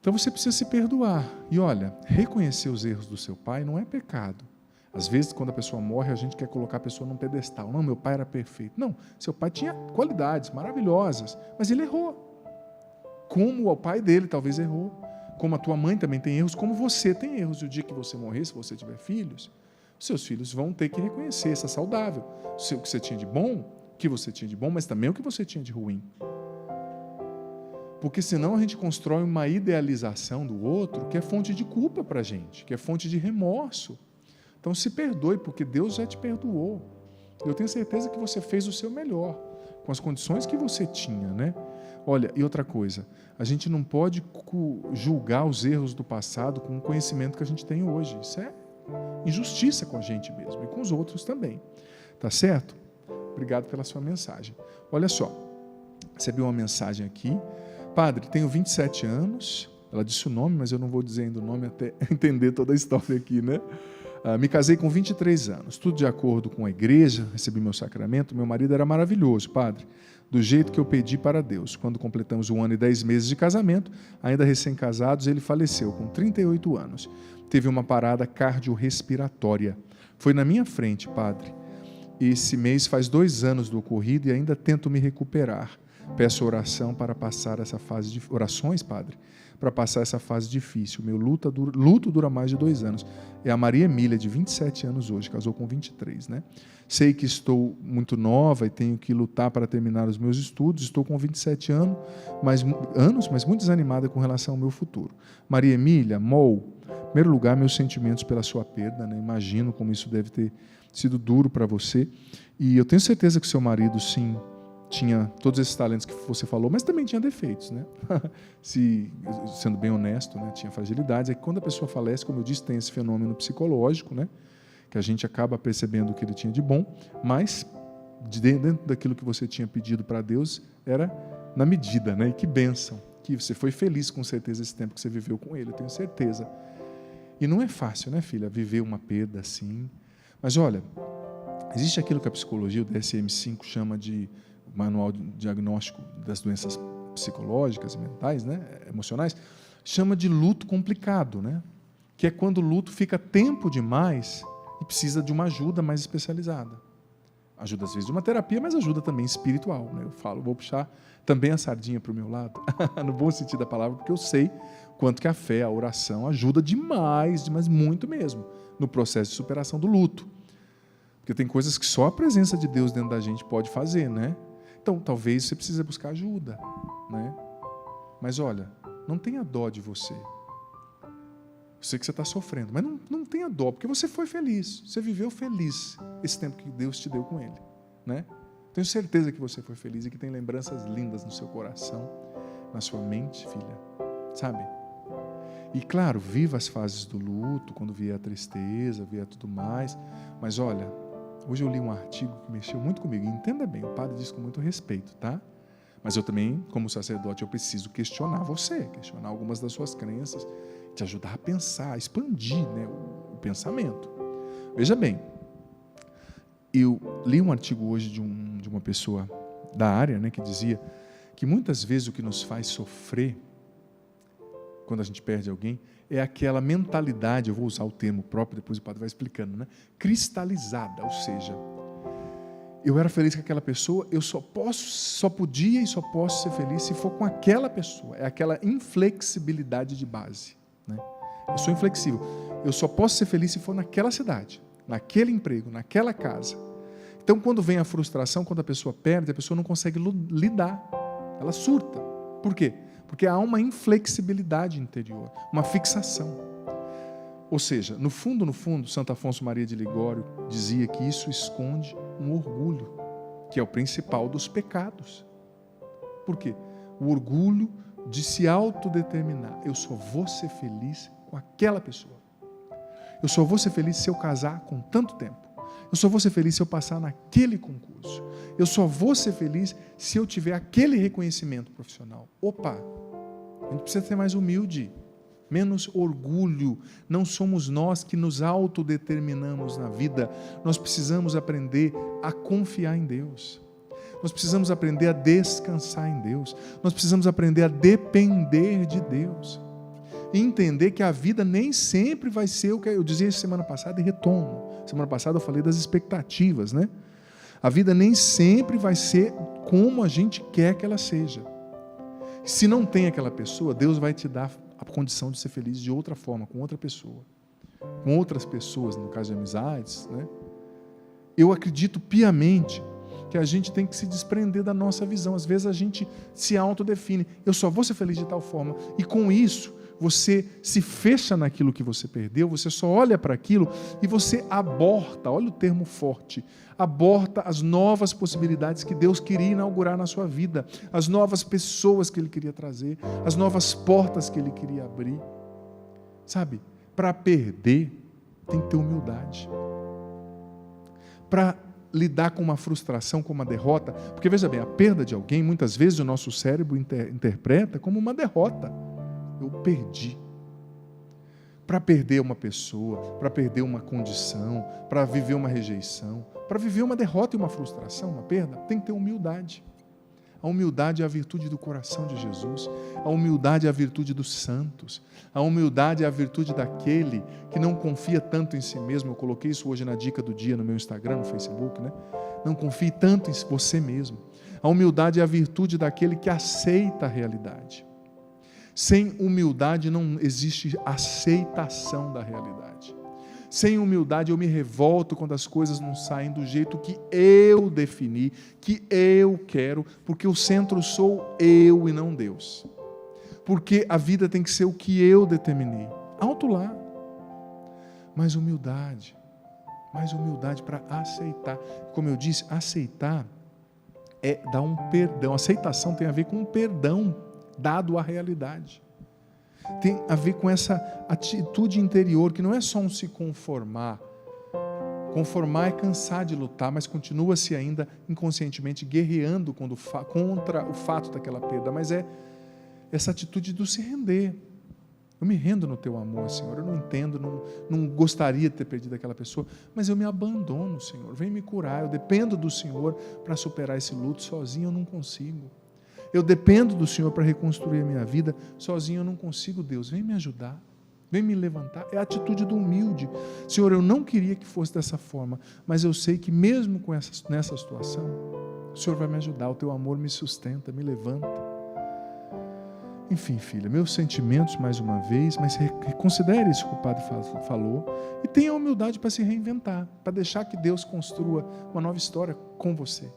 Então você precisa se perdoar. E olha, reconhecer os erros do seu pai não é pecado. Às vezes, quando a pessoa morre, a gente quer colocar a pessoa num pedestal. Não, meu pai era perfeito. Não, seu pai tinha qualidades maravilhosas, mas ele errou. Como o pai dele talvez errou. Como a tua mãe também tem erros, como você tem erros. E o dia que você morrer, se você tiver filhos, seus filhos vão ter que reconhecer, isso é saudável. O que você tinha de bom, mas também o que você tinha de ruim. Porque senão a gente constrói uma idealização do outro que é fonte de culpa para a gente, que é fonte de remorso. Então se perdoe, porque Deus já te perdoou. Eu tenho certeza que você fez o seu melhor, com as condições que você tinha, né? Olha, e outra coisa, a gente não pode julgar os erros do passado com o conhecimento que a gente tem hoje. Isso é injustiça com a gente mesmo e com os outros também. Tá certo? Obrigado pela sua mensagem. Olha só, recebi uma mensagem aqui. Padre, tenho 27 anos. Ela disse o nome, mas eu não vou dizendo o nome até entender toda a história aqui, né? Me casei com 23 anos, tudo de acordo com a igreja, recebi meu sacramento. Meu marido era maravilhoso, padre, do jeito que eu pedi para Deus. Quando completamos 1 ano e 10 meses de casamento, ainda recém-casados, ele faleceu com 38 anos. Teve uma parada cardiorrespiratória. Foi na minha frente, padre. Esse mês faz 2 anos do ocorrido e ainda tento me recuperar. Peço oração para passar essa fase de orações, padre, para passar essa fase difícil. Meu luto dura mais de 2 anos. É a Maria Emília, de 27 anos hoje, casou com 23, né? Sei que estou muito nova e tenho que lutar para terminar os meus estudos. Estou com 27 anos, mas muito desanimada com relação ao meu futuro. Maria Emília, em primeiro lugar, meus sentimentos pela sua perda, né? Imagino como isso deve ter sido duro para você. E eu tenho certeza que seu marido, sim, tinha todos esses talentos que você falou, mas também tinha defeitos, né? Sendo bem honesto, né? Tinha fragilidades. É que quando a pessoa falece, como eu disse, tem esse fenômeno psicológico, né? Que a gente acaba percebendo o que ele tinha de bom, mas dentro daquilo que você tinha pedido para Deus, era na medida, né? E que bênção, que você foi feliz com certeza esse tempo que você viveu com ele, eu tenho certeza. E não é fácil, né, filha, viver uma perda assim. Mas olha, existe aquilo que a psicologia, o DSM-5, chama de Manual de Diagnóstico das Doenças Psicológicas e Mentais, né, emocionais, chama de luto complicado, né? Que é quando o luto fica tempo demais e precisa de uma ajuda mais especializada. Ajuda, às vezes, de uma terapia, mas ajuda também espiritual, né? Eu falo, vou puxar também a sardinha para o meu lado, no bom sentido da palavra, porque eu sei quanto que a fé, a oração ajuda demais, mas muito mesmo, no processo de superação do luto. Porque tem coisas que só a presença de Deus dentro da gente pode fazer, né? Então, talvez você precise buscar ajuda, né? Mas olha, não tenha dó de você. Eu sei que você está sofrendo, mas não tenha dó, porque você foi feliz, você viveu feliz esse tempo que Deus te deu com Ele, né? Tenho certeza que você foi feliz e que tem lembranças lindas no seu coração, na sua mente, filha, sabe? E claro, viva as fases do luto, quando vier a tristeza, vier tudo mais, mas olha, hoje eu li um artigo que mexeu muito comigo, e entenda bem, o padre diz com muito respeito, tá? Mas eu também, como sacerdote, eu preciso questionar você, questionar algumas das suas crenças, te ajudar a pensar, a expandir, né, o pensamento. Veja bem, eu li um artigo hoje de uma pessoa da área, né, que dizia que muitas vezes o que nos faz sofrer quando a gente perde alguém é aquela mentalidade, eu vou usar o termo próprio, depois o padre vai explicando, né, cristalizada, ou seja, eu era feliz com aquela pessoa, eu só podia e só posso ser feliz se for com aquela pessoa, é aquela inflexibilidade de base, né? Eu sou inflexível, eu só posso ser feliz se for naquela cidade, naquele emprego, naquela casa. Então, quando vem a frustração, quando a pessoa perde, a pessoa não consegue lidar, ela surta. Por quê? Porque há uma inflexibilidade interior, uma fixação. Ou seja, no fundo, Santo Afonso Maria de Ligório dizia que isso esconde um orgulho, que é o principal dos pecados. Por quê? O orgulho de se autodeterminar. Eu só vou ser feliz com aquela pessoa. Eu só vou ser feliz se eu casar com tanto tempo. Eu só vou ser feliz se eu passar naquele concurso. Eu só vou ser feliz se eu tiver aquele reconhecimento profissional. Opa! A gente precisa ser mais humilde, menos orgulho. Não somos nós que nos autodeterminamos na vida. Nós precisamos aprender a confiar em Deus. Nós precisamos aprender a descansar em Deus. Nós precisamos aprender a depender de Deus. E entender que a vida nem sempre vai ser o que eu dizia semana passada e retomo. Semana passada eu falei das expectativas, né? A vida nem sempre vai ser como a gente quer que ela seja. Se não tem aquela pessoa, Deus vai te dar a condição de ser feliz de outra forma, com outra pessoa. Com outras pessoas, no caso de amizades, né? Eu acredito piamente que a gente tem que se desprender da nossa visão. Às vezes a gente se autodefine. Eu só vou ser feliz de tal forma. E com isso, você se fecha naquilo que você perdeu, você só olha para aquilo e você aborta, olha o termo forte, aborta as novas possibilidades que Deus queria inaugurar na sua vida, as novas pessoas que Ele queria trazer, as novas portas que Ele queria abrir. Sabe, para perder tem que ter humildade. Para lidar com uma frustração, com uma derrota, porque veja bem, a perda de alguém, muitas vezes o nosso cérebro interpreta como uma derrota. Eu perdi. Para perder uma pessoa, para perder uma condição, para viver uma rejeição, para viver uma derrota e uma frustração, uma perda, tem que ter humildade. A humildade é a virtude do coração de Jesus. A humildade é a virtude dos santos. A humildade é a virtude daquele que não confia tanto em si mesmo. Eu coloquei isso hoje na dica do dia no meu Instagram, no Facebook, né? Não confie tanto em você mesmo. A humildade é a virtude daquele que aceita a realidade. Sem humildade não existe aceitação da realidade. Sem humildade eu me revolto quando as coisas não saem do jeito que eu defini, que eu quero, porque o centro sou eu e não Deus. Porque a vida tem que ser o que eu determinei. Alto lá. Mais humildade para aceitar. Como eu disse, aceitar é dar um perdão. Aceitação tem a ver com um perdão dado à realidade. Tem a ver com essa atitude interior, que não é só um se conformar Conformar é cansar de lutar, mas continua-se ainda inconscientemente guerreando contra o fato daquela perda. Mas é essa atitude do se render. Eu me rendo no teu amor, Senhor. Eu não entendo, não gostaria de ter perdido aquela pessoa, mas eu me abandono, Senhor. Vem me curar. Eu dependo do Senhor para superar esse luto. Sozinho eu não consigo. Eu dependo do Senhor para reconstruir a minha vida. Sozinho eu não consigo, Deus. Vem me ajudar. Vem me levantar. É a atitude do humilde. Senhor, eu não queria que fosse dessa forma, mas eu sei que mesmo nessa situação, o Senhor vai me ajudar. O teu amor me sustenta, me levanta. Enfim, filha, meus sentimentos mais uma vez, mas reconsidere isso que o Padre falou e tenha a humildade para se reinventar, para deixar que Deus construa uma nova história com você.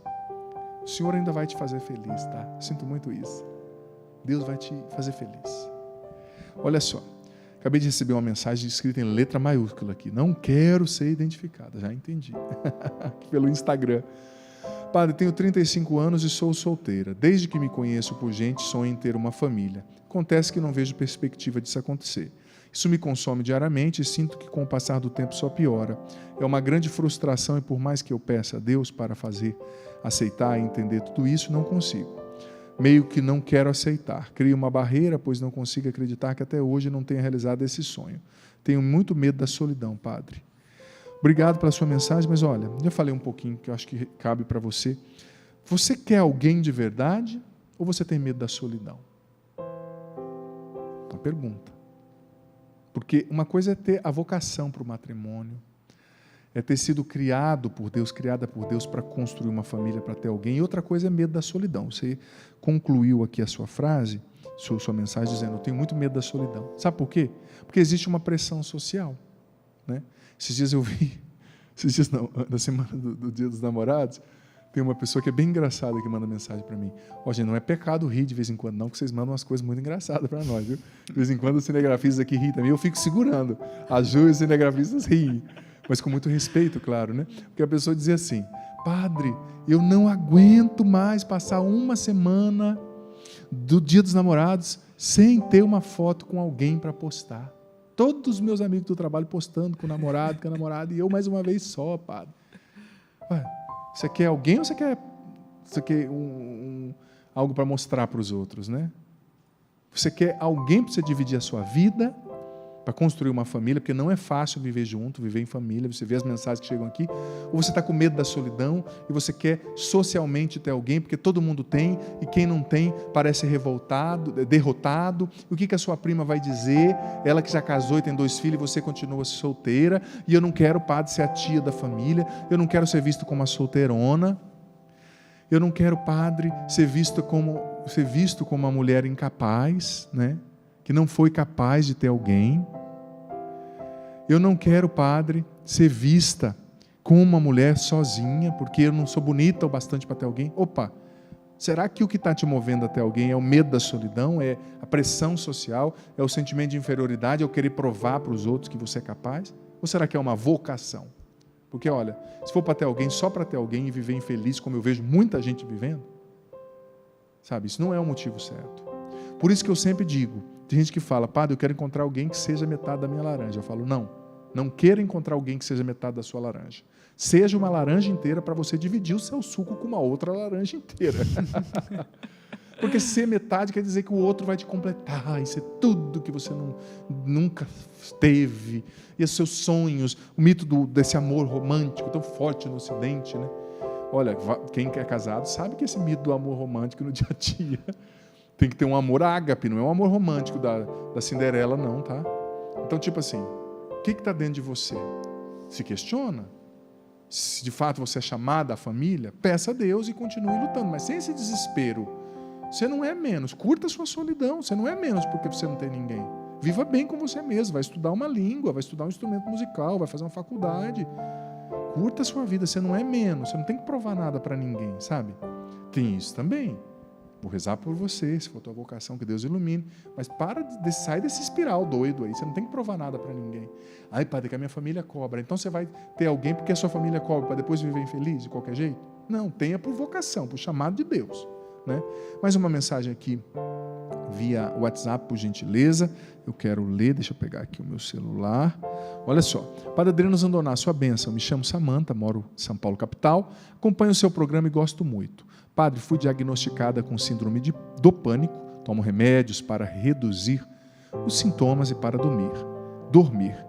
O Senhor ainda vai te fazer feliz, tá? Eu sinto muito isso. Deus vai te fazer feliz. Olha só. Acabei de receber uma mensagem escrita em letra maiúscula aqui. Não quero ser identificada. Já entendi. Pelo Instagram. Padre, tenho 35 anos e sou solteira. Desde que me conheço por gente, sonho em ter uma família. Acontece que não vejo perspectiva disso acontecer. Isso me consome diariamente e sinto que com o passar do tempo só piora. É uma grande frustração e por mais que eu peça a Deus para aceitar e entender tudo isso, não consigo. Meio que não quero aceitar. Crio uma barreira, pois não consigo acreditar que até hoje não tenha realizado esse sonho. Tenho muito medo da solidão, Padre. Obrigado pela sua mensagem, mas olha, já falei um pouquinho que eu acho que cabe para você. Você quer alguém de verdade ou você tem medo da solidão? Uma pergunta. Porque uma coisa é ter a vocação para o matrimônio, é ter sido criada por Deus para construir uma família, para ter alguém. E outra coisa é medo da solidão. Você concluiu aqui a sua frase, sua mensagem, dizendo, eu tenho muito medo da solidão. Sabe por quê? Porque existe uma pressão social. Né? Esses dias eu vi, na semana do Dia dos Namorados, tem uma pessoa que é bem engraçada que manda mensagem para mim. Gente, não é pecado rir de vez em quando, não, porque vocês mandam umas coisas muito engraçadas para nós, viu? De vez em quando os cinegrafistas aqui riem também, eu fico segurando. A Ju e os cinegrafistas riem. Mas com muito respeito, claro, né? Porque a pessoa dizia assim, Padre, eu não aguento mais passar uma semana do Dia dos Namorados sem ter uma foto com alguém para postar. Todos os meus amigos do trabalho postando com o namorado, com a namorada, e eu mais uma vez só, Padre. Ué, você quer alguém ou você quer algo para mostrar para os outros, né? Você quer alguém para você dividir a sua vida, para construir uma família, porque não é fácil viver junto, viver em família, você vê as mensagens que chegam aqui, ou você está com medo da solidão e você quer socialmente ter alguém, porque todo mundo tem, e quem não tem parece revoltado, derrotado, e o que a sua prima vai dizer, ela que já casou e tem 2 filhos, e você continua solteira, e eu não quero, Padre, ser a tia da família, eu não quero ser visto como uma solteirona, eu não quero, Padre, ser visto como uma mulher incapaz, né? Que não foi capaz de ter alguém. Eu não quero, Padre, ser vista como uma mulher sozinha, porque eu não sou bonita o bastante para ter alguém. Opa, será que o que está te movendo até alguém é o medo da solidão, é a pressão social, é o sentimento de inferioridade, é o querer provar para os outros que você é capaz? Ou será que é uma vocação? Porque, olha, se for para ter alguém, só para ter alguém e viver infeliz, como eu vejo muita gente vivendo, sabe, isso não é o motivo certo. Por isso que eu sempre digo, tem gente que fala, Padre, eu quero encontrar alguém que seja metade da minha laranja. Eu falo, não queira encontrar alguém que seja metade da sua laranja. Seja uma laranja inteira para você dividir o seu suco com uma outra laranja inteira. Porque ser metade quer dizer que o outro vai te completar, isso é tudo que você nunca teve, e os seus sonhos, o mito desse amor romântico tão forte no Ocidente, né? Olha, quem é casado sabe que esse mito do amor romântico no dia a dia tem que ter um amor ágape, não é um amor romântico da Cinderela, não, tá? Então, tipo assim, o que está dentro de você? Se questiona. Se de fato você é chamada à família, peça a Deus e continue lutando, mas sem esse desespero. Você não é menos. Curta a sua solidão. Você não é menos porque você não tem ninguém. Viva bem com você mesmo. Vai estudar uma língua, vai estudar um instrumento musical, vai fazer uma faculdade. Curta a sua vida. Você não é menos. Você não tem que provar nada para ninguém, sabe? Tem isso também. Vou rezar por você, se for tua vocação, que Deus ilumine. Mas sai desse espiral doido aí. Você não tem que provar nada para ninguém. Ai, Padre, que a minha família cobra. Então você vai ter alguém porque a sua família cobra para depois viver infeliz de qualquer jeito? Não, tenha por vocação, por chamado de Deus. Né? Mais uma mensagem aqui via WhatsApp, por gentileza. eu quero ler, deixa eu pegar aqui o meu celular. Olha só, Padre Adriano Zandoná, sua bênção, me chamo Samanta, moro em São Paulo, capital, acompanho o seu programa e gosto muito. Padre, fui diagnosticada com síndrome do pânico, tomo remédios para reduzir os sintomas e para dormir.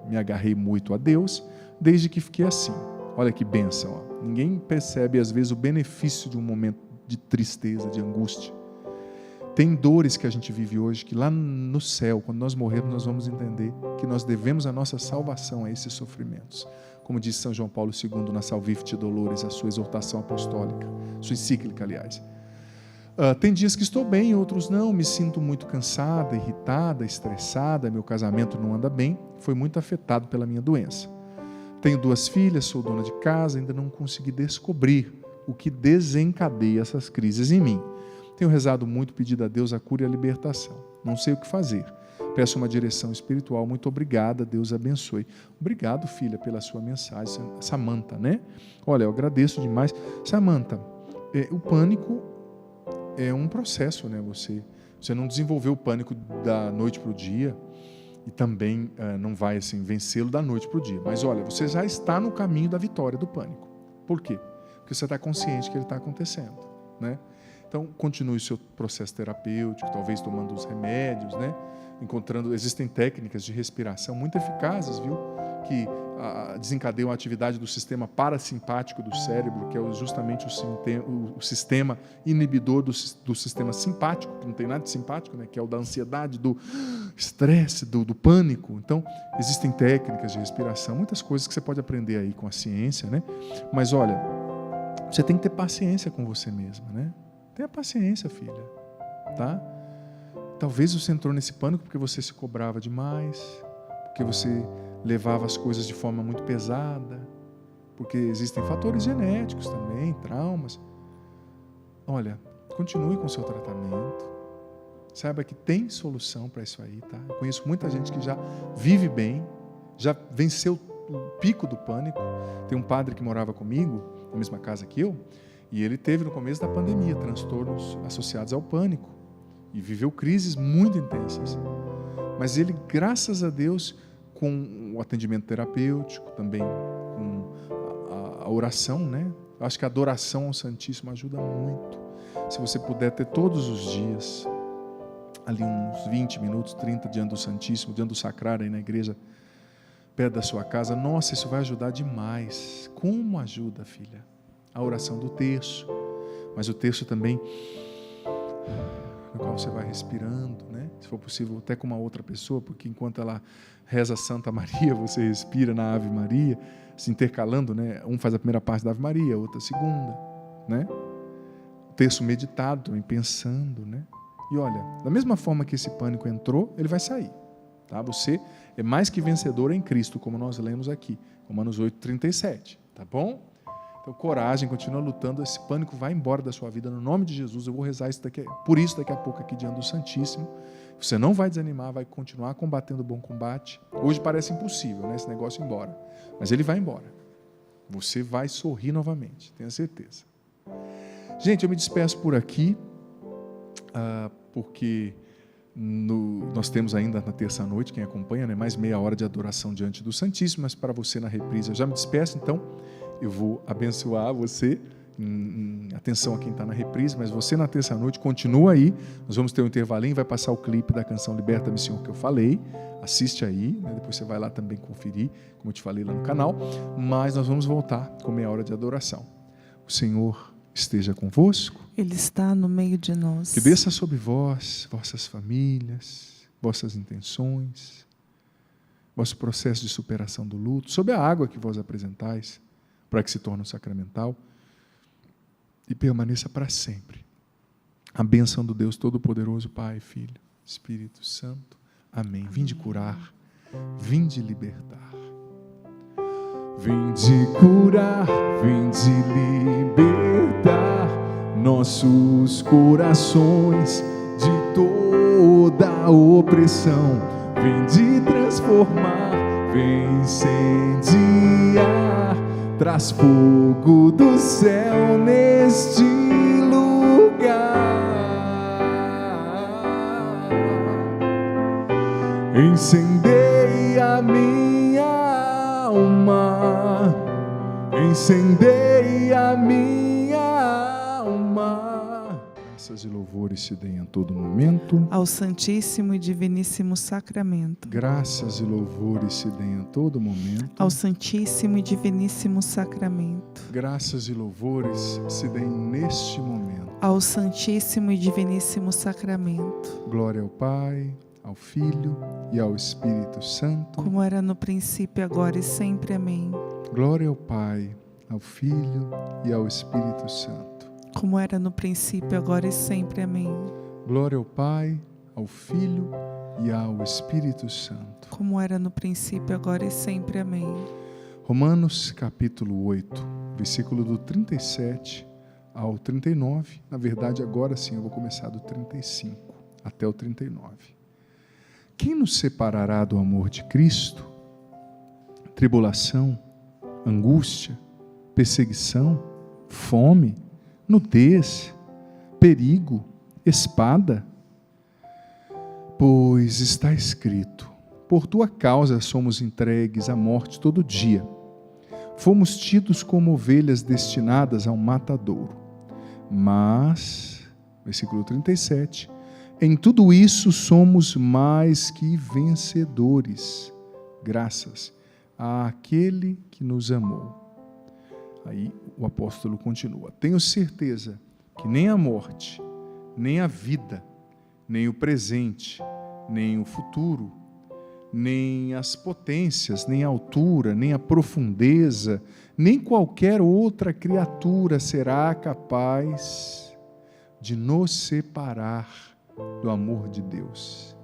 Me agarrei muito a Deus desde que fiquei assim. Olha que bênção, ó. Ninguém percebe às vezes o benefício de um momento de tristeza, de angústia. Tem dores que a gente vive hoje que lá no céu, quando nós morrermos, nós vamos entender que nós devemos a nossa salvação a esses sofrimentos. Como disse São João Paulo II na Salvifici Dolores, a sua exortação apostólica, sua encíclica, aliás. Tem dias que estou bem, outros não, me sinto muito cansada, irritada, estressada, meu casamento não anda bem, foi muito afetado pela minha doença. Tenho 2 filhas, sou dona de casa, ainda não consegui descobrir o que desencadeia essas crises em mim. Tenho rezado muito, pedido a Deus a cura e a libertação. Não sei o que fazer. Peço uma direção espiritual. Muito obrigada, Deus abençoe. Obrigado, filha, pela sua mensagem. Samanta, né? Olha, eu agradeço demais. Samanta, o pânico é um processo, né? Você não desenvolveu o pânico da noite para o dia e também não vai assim, vencê-lo da noite para o dia. Mas olha, você já está no caminho da vitória do pânico. Por quê? Porque você está consciente que ele está acontecendo, né? Então, continue o seu processo terapêutico, talvez tomando os remédios, né? Existem técnicas de respiração muito eficazes, viu? Que desencadeiam a atividade do sistema parasimpático do cérebro, que é justamente o sistema inibidor do sistema simpático, que não tem nada de simpático, né? Que é o da ansiedade, do estresse, do pânico. Então, existem técnicas de respiração, muitas coisas que você pode aprender aí com a ciência, né? Mas, olha, você tem que ter paciência com você mesma, né? Tenha paciência, filha, tá? Talvez você entrou nesse pânico porque você se cobrava demais, porque você levava as coisas de forma muito pesada, porque existem fatores genéticos também, traumas. Olha, continue com o seu tratamento. Saiba que tem solução para isso aí, tá? Eu conheço muita gente que já vive bem, já venceu o pico do pânico. Tem um padre que morava comigo, na mesma casa que eu, e ele teve no começo da pandemia transtornos associados ao pânico e viveu crises muito intensas. Mas ele, graças a Deus, com o atendimento terapêutico, também com a oração, né? Eu acho que a adoração ao Santíssimo ajuda muito. Se você puder ter todos os dias, ali uns 20 minutos, 30 diante do Santíssimo, diante do Sacrário aí na igreja, perto da sua casa, nossa, isso vai ajudar demais. Como ajuda, filha? A oração do terço, mas o terço também no qual você vai respirando, né? Se for possível até com uma outra pessoa, porque enquanto ela reza a Santa Maria, você respira na Ave Maria, se intercalando, né? Um faz a primeira parte da Ave Maria, outro a segunda, né? O terço meditado, também pensando, né? E olha, da mesma forma que esse pânico entrou, ele vai sair, tá? Você é mais que vencedor em Cristo, como nós lemos aqui, Romanos 8:37, tá bom? Então, coragem, continua lutando, esse pânico vai embora da sua vida, no nome de Jesus. Eu vou rezar por isso daqui a pouco aqui diante do Santíssimo. Você não vai desanimar, vai continuar combatendo o bom combate. Hoje parece impossível, né, esse negócio ir embora, mas ele vai embora. Você vai sorrir novamente, tenha certeza. Gente, eu me despeço por aqui, porque nós temos ainda na terça-noite, quem acompanha, né, mais meia hora de adoração diante do Santíssimo, mas para você na reprise eu já me despeço, então eu vou abençoar você, atenção a quem está na reprise, mas você na terça-noite continua aí, nós vamos ter um intervalinho, vai passar o clipe da canção Liberta-me Senhor que eu falei, assiste aí, né? Depois você vai lá também conferir, como eu te falei lá no canal, mas nós vamos voltar com meia hora de adoração. O Senhor esteja convosco. Ele está no meio de nós. Que desça sobre vós, vossas famílias, vossas intenções, vosso processo de superação do luto, sobre a água que vós apresentais, para que se torne um sacramental e permaneça para sempre. A bênção do Deus Todo-Poderoso, Pai, Filho, Espírito Santo. Amém. Vinde curar, vinde libertar. Vinde curar, vinde libertar nossos corações de toda opressão. Vinde transformar, vem incendiar, traz fogo do céu neste lugar. Incendeia minha alma, incendeia minha alma. Graças e louvores se deem a todo momento ao Santíssimo e Diviníssimo Sacramento. Graças e louvores se deem a todo momento ao Santíssimo e Diviníssimo Sacramento. Graças e louvores se deem neste momento ao Santíssimo e Diviníssimo Sacramento. Glória ao Pai, ao Filho e ao Espírito Santo, como era no princípio, agora e sempre. Amém. Glória ao Pai, ao Filho e ao Espírito Santo, como era no princípio, agora e sempre. Amém. Glória ao Pai, ao Filho e ao Espírito Santo, como era no princípio, agora e sempre. Amém. Romanos capítulo 8, versículo do 37 ao 39. Na verdade, agora sim, eu vou começar do 35 até o 39. Quem nos separará do amor de Cristo? Tribulação, angústia, perseguição, fome, nudez, perigo, espada? Pois está escrito: por tua causa somos entregues à morte todo dia. Fomos tidos como ovelhas destinadas ao matadouro. Mas, versículo 37, em tudo isso somos mais que vencedores, graças àquele que nos amou. Aí o apóstolo continua: tenho certeza que nem a morte, nem a vida, nem o presente, nem o futuro, nem as potências, nem a altura, nem a profundeza, nem qualquer outra criatura será capaz de nos separar do amor de Deus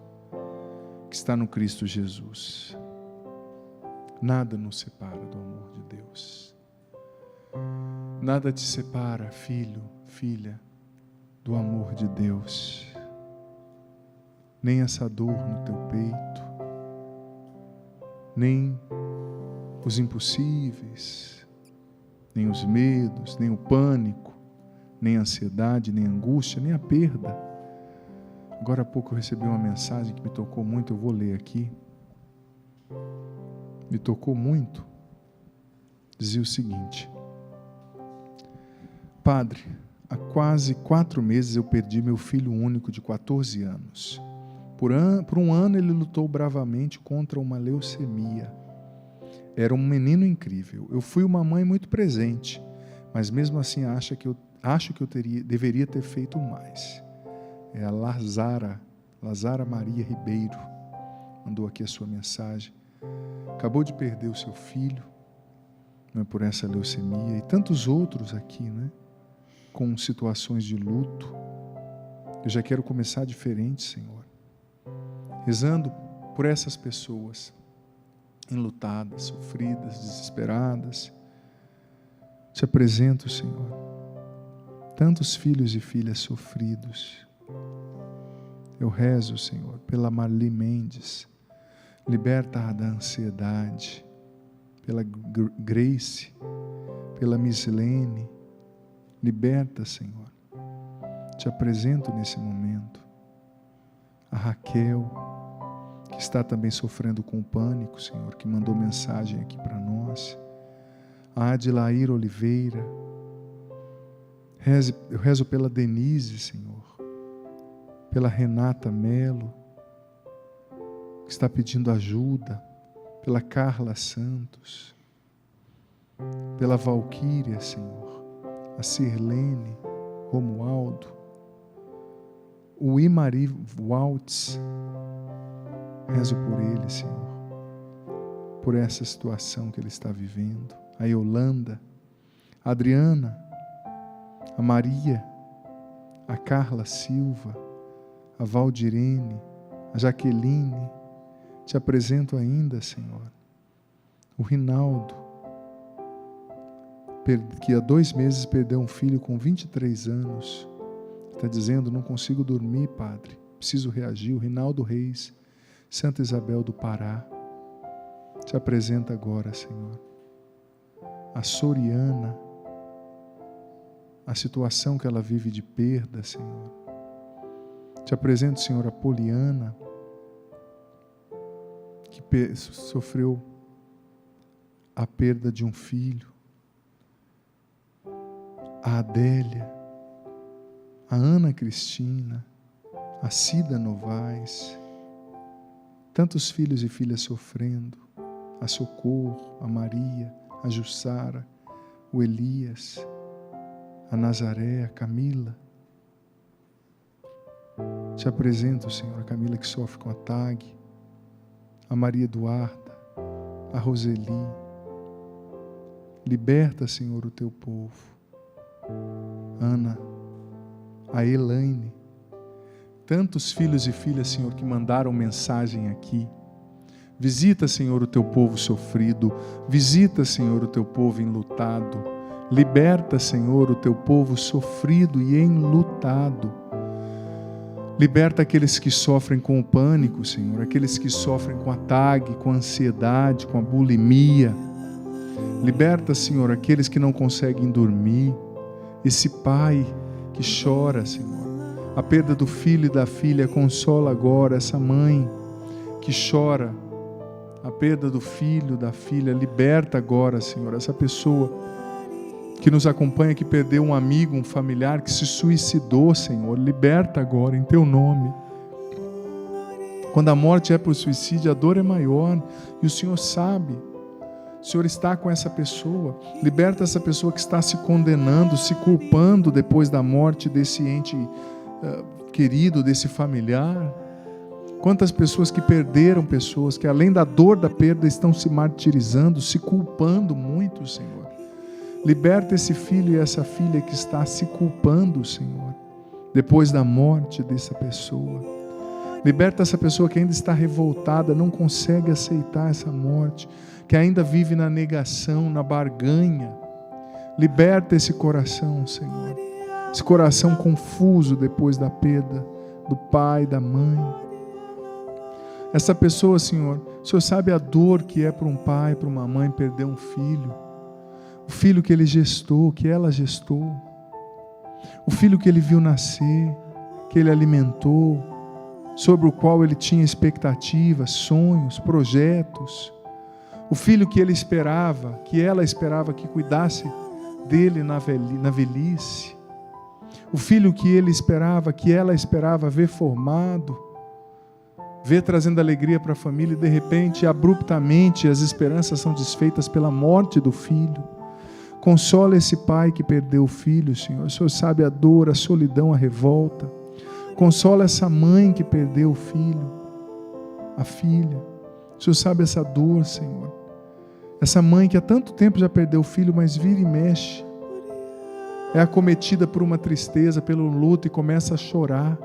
que está no Cristo Jesus. Nada nos separa do amor de Deus. Nada te separa, filho, filha, do amor de Deus. Nem essa dor no teu peito, nem os impossíveis, nem os medos, nem o pânico, nem a ansiedade, nem a angústia, nem a perda. Agora há pouco eu recebi uma mensagem que me tocou muito, eu vou ler aqui. Me tocou muito. Dizia o seguinte: Padre, há quase 4 meses eu perdi meu filho único de 14 anos. Por um ano ele lutou bravamente contra uma leucemia. Era um menino incrível. Eu fui uma mãe muito presente, mas mesmo assim acho que eu deveria ter feito mais. É a Lazara Maria Ribeiro, mandou aqui a sua mensagem. Acabou de perder o seu filho, não é, por essa leucemia, e tantos outros aqui, né, com situações de luto. Eu já quero começar diferente, Senhor, rezando por essas pessoas enlutadas, sofridas, desesperadas. Te apresento, Senhor, tantos filhos e filhas sofridos. Eu rezo, Senhor, pela Marli Mendes, liberta-a da ansiedade, pela Grace, pela Mislene, liberta, Senhor. Te apresento nesse momento a Raquel, que está também sofrendo com pânico, Senhor, que mandou mensagem aqui para nós, a Adilair Oliveira. Eu rezo pela Denise, Senhor, pela Renata Melo, que está pedindo ajuda, pela Carla Santos, pela Valquíria, Senhor, a Sirlene Romualdo, o Imari Waltz. Rezo por ele, Senhor, por essa situação que ele está vivendo. A Yolanda, a Adriana, a Maria, a Carla Silva, a Valdirene, a Jaqueline. Te apresento ainda, Senhor, o Rinaldo, que há 2 meses perdeu um filho com 23 anos. Está dizendo: não consigo dormir, Padre, preciso reagir. O Rinaldo Reis, Santa Isabel do Pará. Te apresenta agora, Senhor, a Soriana, a situação que ela vive de perda, Senhor. Te apresento, Senhor, a Poliana, que sofreu a perda de um filho, a Adélia, a Ana Cristina, a Cida Novaes, tantos filhos e filhas sofrendo, a Socorro, a Maria, a Jussara, o Elias, a Nazaré, a Camila. Te apresento, Senhor, a Camila que sofre com a TAG, a Maria Eduarda, a Roseli. Liberta, Senhor, o teu povo. Ana, a Elaine, tantos filhos e filhas, Senhor, que mandaram mensagem aqui. Visita, Senhor, o teu povo sofrido. Visita, Senhor, o teu povo enlutado. Liberta, Senhor, o teu povo sofrido e enlutado. Liberta aqueles que sofrem com o pânico, Senhor, aqueles que sofrem com a TAG, com a ansiedade, com a bulimia. Liberta, Senhor, aqueles que não conseguem dormir. Esse pai que chora, Senhor, a perda do filho e da filha, consola agora essa mãe que chora a perda do filho, da filha. Liberta agora, Senhor, essa pessoa que nos acompanha, que perdeu um amigo, um familiar, que se suicidou, Senhor. Liberta agora, em teu nome. Quando a morte é por suicídio, a dor é maior, e o Senhor sabe. O Senhor está com essa pessoa. Liberta essa pessoa que está se condenando, se culpando depois da morte desse ente querido, desse familiar. Quantas pessoas que perderam pessoas, que além da dor da perda estão se martirizando, se culpando muito, Senhor. Liberta esse filho e essa filha que está se culpando, Senhor, depois da morte dessa pessoa. Liberta essa pessoa que ainda está revoltada, não consegue aceitar essa morte, que ainda vive na negação, na barganha. Liberta esse coração, Senhor. Esse coração confuso depois da perda do pai, da mãe. Essa pessoa, Senhor, o Senhor sabe a dor que é para um pai, para uma mãe perder um filho. O filho que ele gestou, que ela gestou. O filho que ele viu nascer, que ele alimentou, sobre o qual ele tinha expectativas, sonhos, projetos. O filho que ele esperava, que ela esperava que cuidasse dele na velhice. O filho que ele esperava, que ela esperava ver formado, ver trazendo alegria para a família, e de repente, abruptamente, as esperanças são desfeitas pela morte do filho. Consola esse pai que perdeu o filho, Senhor. O Senhor sabe a dor, a solidão, a revolta. Consola essa mãe que perdeu o filho, a filha. O Senhor sabe essa dor, Senhor. Essa mãe que há tanto tempo já perdeu o filho, mas vira e mexe. É acometida por uma tristeza, pelo luto, e começa a chorar.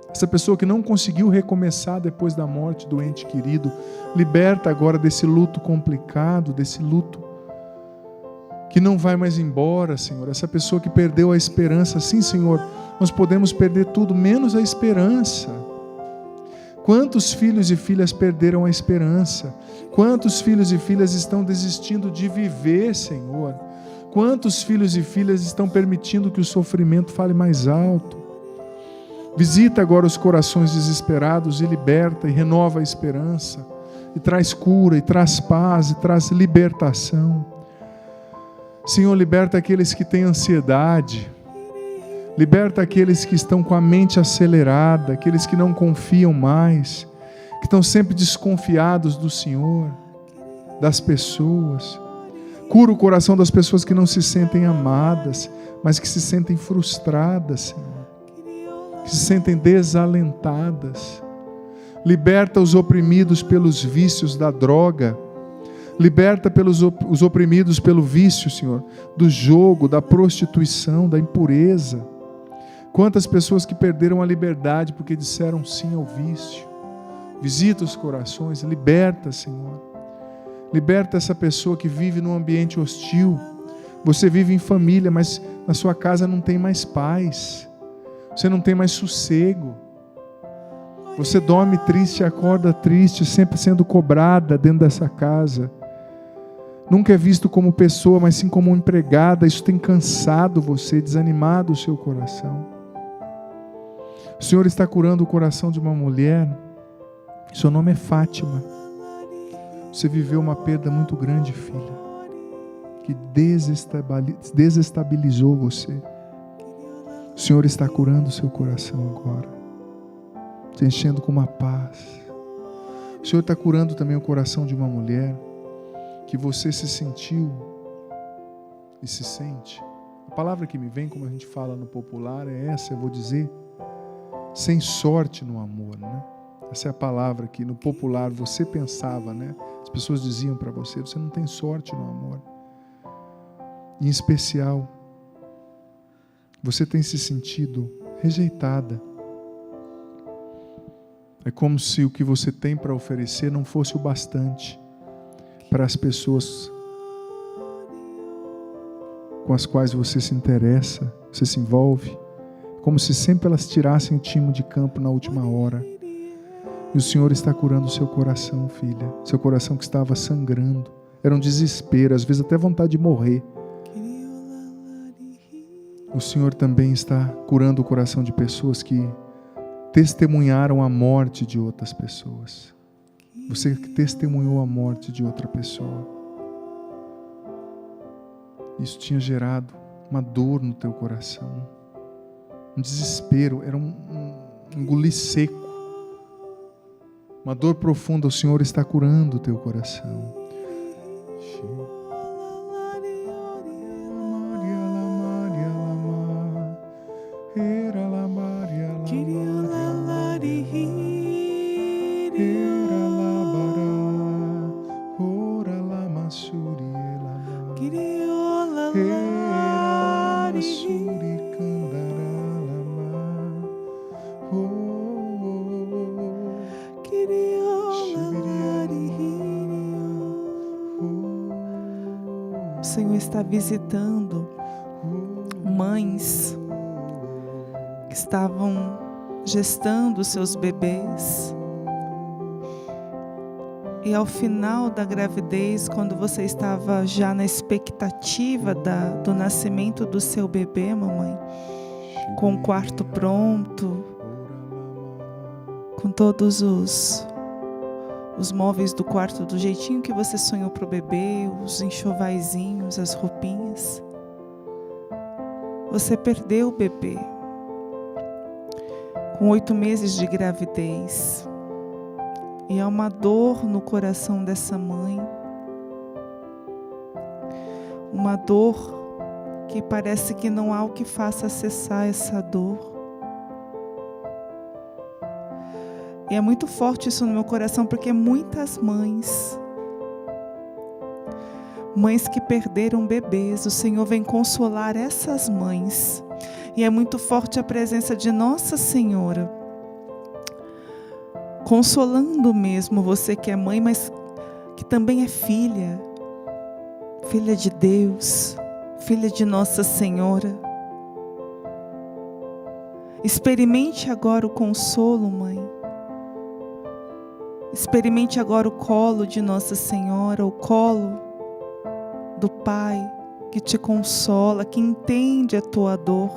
Essa pessoa que não conseguiu recomeçar depois da morte do ente querido, liberta agora desse luto complicado, desse luto que não vai mais embora, Senhor. Essa pessoa que perdeu a esperança. Sim, Senhor, nós podemos perder tudo, menos a esperança. Quantos filhos e filhas perderam a esperança? Quantos filhos e filhas estão desistindo de viver, Senhor? Quantos filhos e filhas estão permitindo que o sofrimento fale mais alto? Visita agora os corações desesperados e liberta e renova a esperança. E traz cura, e traz paz, e traz libertação. Senhor, liberta aqueles que têm ansiedade. Liberta aqueles que estão com a mente acelerada, aqueles que não confiam mais, que estão sempre desconfiados do Senhor, das pessoas. Cura o coração das pessoas que não se sentem amadas, mas que se sentem frustradas, Senhor, que se sentem desalentadas. Liberta os oprimidos pelos vícios da droga. Liberta os oprimidos pelo vício, Senhor, do jogo, da prostituição, da impureza. Quantas pessoas que perderam a liberdade porque disseram sim ao vício. Visita os corações, liberta, Senhor. Liberta essa pessoa que vive num ambiente hostil. Você vive em família, mas na sua casa não tem mais paz. Você não tem mais sossego. Você dorme triste e acorda triste, sempre sendo cobrada dentro dessa casa. Nunca é visto como pessoa, mas sim como empregada. Isso tem cansado você, desanimado o seu coração. O Senhor está curando o coração de uma mulher. Seu nome é Fátima. Você viveu uma perda muito grande, filha, que desestabilizou você. O Senhor está curando o seu coração agora, te enchendo com uma paz. O Senhor está curando também o coração de uma mulher que você se sentiu e se sente. A palavra que me vem, como a gente fala no popular, é essa, eu vou dizer, sem sorte no amor, né? Essa é a palavra que no popular você pensava, né? As pessoas diziam para você, você não tem sorte no amor. Em especial, você tem se sentido rejeitada. É como se o que você tem para oferecer não fosse o bastante para as pessoas com as quais você se interessa, você se envolve, como se sempre elas tirassem o timo de campo na última hora. E o Senhor está curando o seu coração, filha, seu coração que estava sangrando, era um desespero, às vezes até vontade de morrer. O Senhor também está curando o coração de pessoas que testemunharam a morte de outras pessoas. Você que testemunhou a morte de outra pessoa. Isso tinha gerado uma dor no teu coração, um desespero, era um engolir seco, uma dor profunda. O Senhor está curando o teu coração. O Senhor está visitando mães que estavam gestando seus bebês. E ao final da gravidez, quando você estava já na expectativa do nascimento do seu bebê, mamãe, com o quarto pronto, com todos os móveis do quarto do jeitinho que você sonhou para o bebê, os enxovaizinhos, as roupinhas, você perdeu o bebê com 8 meses de gravidez. E há uma dor no coração dessa mãe, uma dor que parece que não há o que faça cessar essa dor. E é muito forte isso no meu coração, porque muitas mães que perderam bebês, o Senhor vem consolar essas mães. E é muito forte a presença de Nossa Senhora, consolando mesmo você que é mãe, mas que também é filha, filha de Deus, filha de Nossa Senhora. Experimente agora o consolo, mãe. Experimente agora o colo de Nossa Senhora, o colo do Pai que te consola, que entende a tua dor.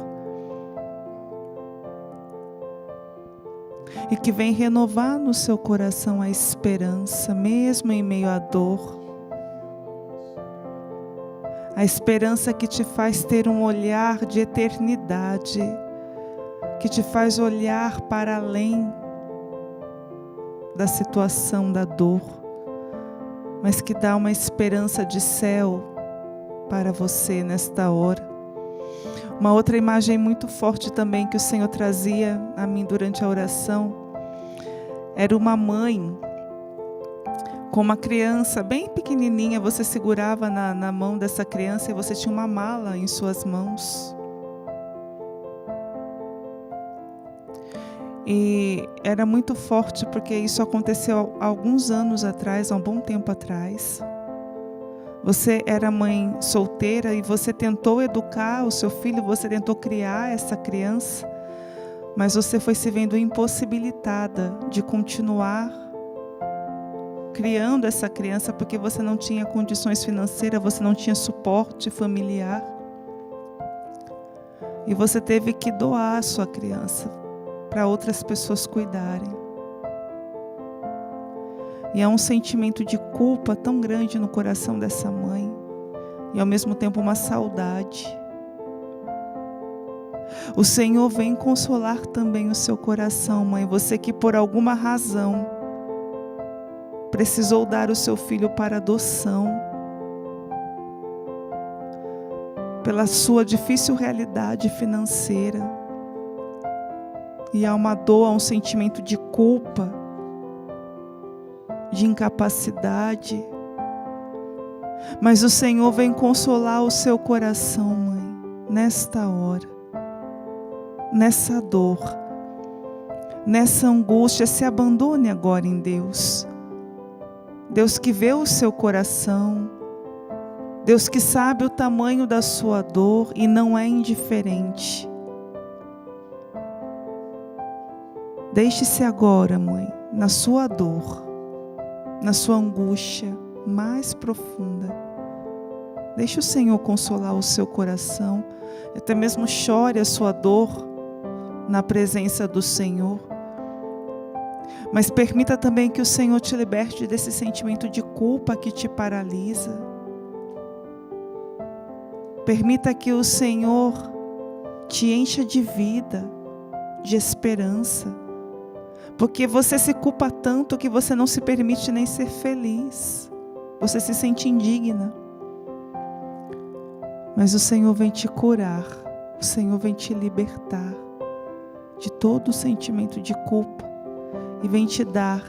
E que vem renovar no seu coração a esperança, mesmo em meio à dor. A esperança que te faz ter um olhar de eternidade, que te faz olhar para além da situação da dor, mas que dá uma esperança de céu para você nesta hora. Uma outra imagem muito forte também que o Senhor trazia a mim durante a oração, era uma mãe com uma criança bem pequenininha. Você segurava na mão dessa criança e você tinha uma mala em suas mãos. E era muito forte porque isso aconteceu há alguns anos atrás, há um bom tempo atrás. Você era mãe solteira e você tentou educar o seu filho, você tentou criar essa criança, mas você foi se vendo impossibilitada de continuar criando essa criança porque você não tinha condições financeiras, você não tinha suporte familiar. E você teve que doar a sua criança para outras pessoas cuidarem. E há um sentimento de culpa tão grande no coração dessa mãe. E ao mesmo tempo uma saudade. O Senhor vem consolar também o seu coração, mãe. Você que por alguma razão precisou dar o seu filho para adoção. Pela sua difícil realidade financeira. E há uma dor, há um sentimento de culpa, de incapacidade. Mas o Senhor vem consolar o seu coração, mãe, nesta hora, nessa dor, nessa angústia. Se abandone agora em Deus. Deus que vê o seu coração, Deus que sabe o tamanho da sua dor e não é indiferente. Deixe-se agora, mãe, na sua dor, na sua angústia mais profunda. Deixe o Senhor consolar o seu coração. Até mesmo chore a sua dor na presença do Senhor. Mas permita também que o Senhor te liberte desse sentimento de culpa que te paralisa. Permita que o Senhor te encha de vida, de esperança. Porque você se culpa tanto que você não se permite nem ser feliz. Você se sente indigna. Mas o Senhor vem te curar. O Senhor vem te libertar de todo o sentimento de culpa. E vem te dar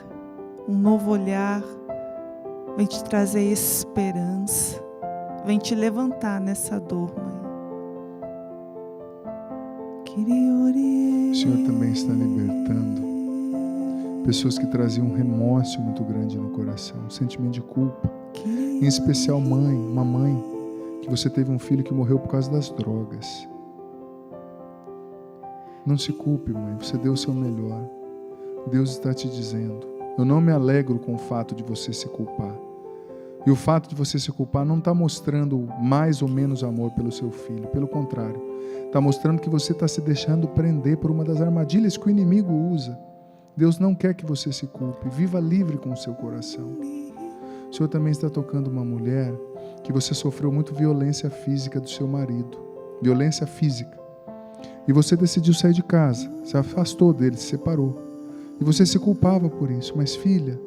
um novo olhar. Vem te trazer esperança. Vem te levantar nessa dor, mãe. O Senhor também está libertando pessoas que traziam um remorso muito grande no coração, um sentimento de culpa. Em especial uma mãe, que você teve um filho que morreu por causa das drogas. Não se culpe, mãe, você deu o seu melhor. Deus está te dizendo, eu não me alegro com o fato de você se culpar. E o fato de você se culpar não está mostrando mais ou menos amor pelo seu filho. Pelo contrário, está mostrando que você está se deixando prender por uma das armadilhas que o inimigo usa. Deus não quer que você se culpe. Viva livre com o seu coração. O Senhor também está tocando uma mulher que você sofreu muito violência física do seu marido. Violência física. E você decidiu sair de casa. Se afastou dele, se separou. E você se culpava por isso. Mas filha,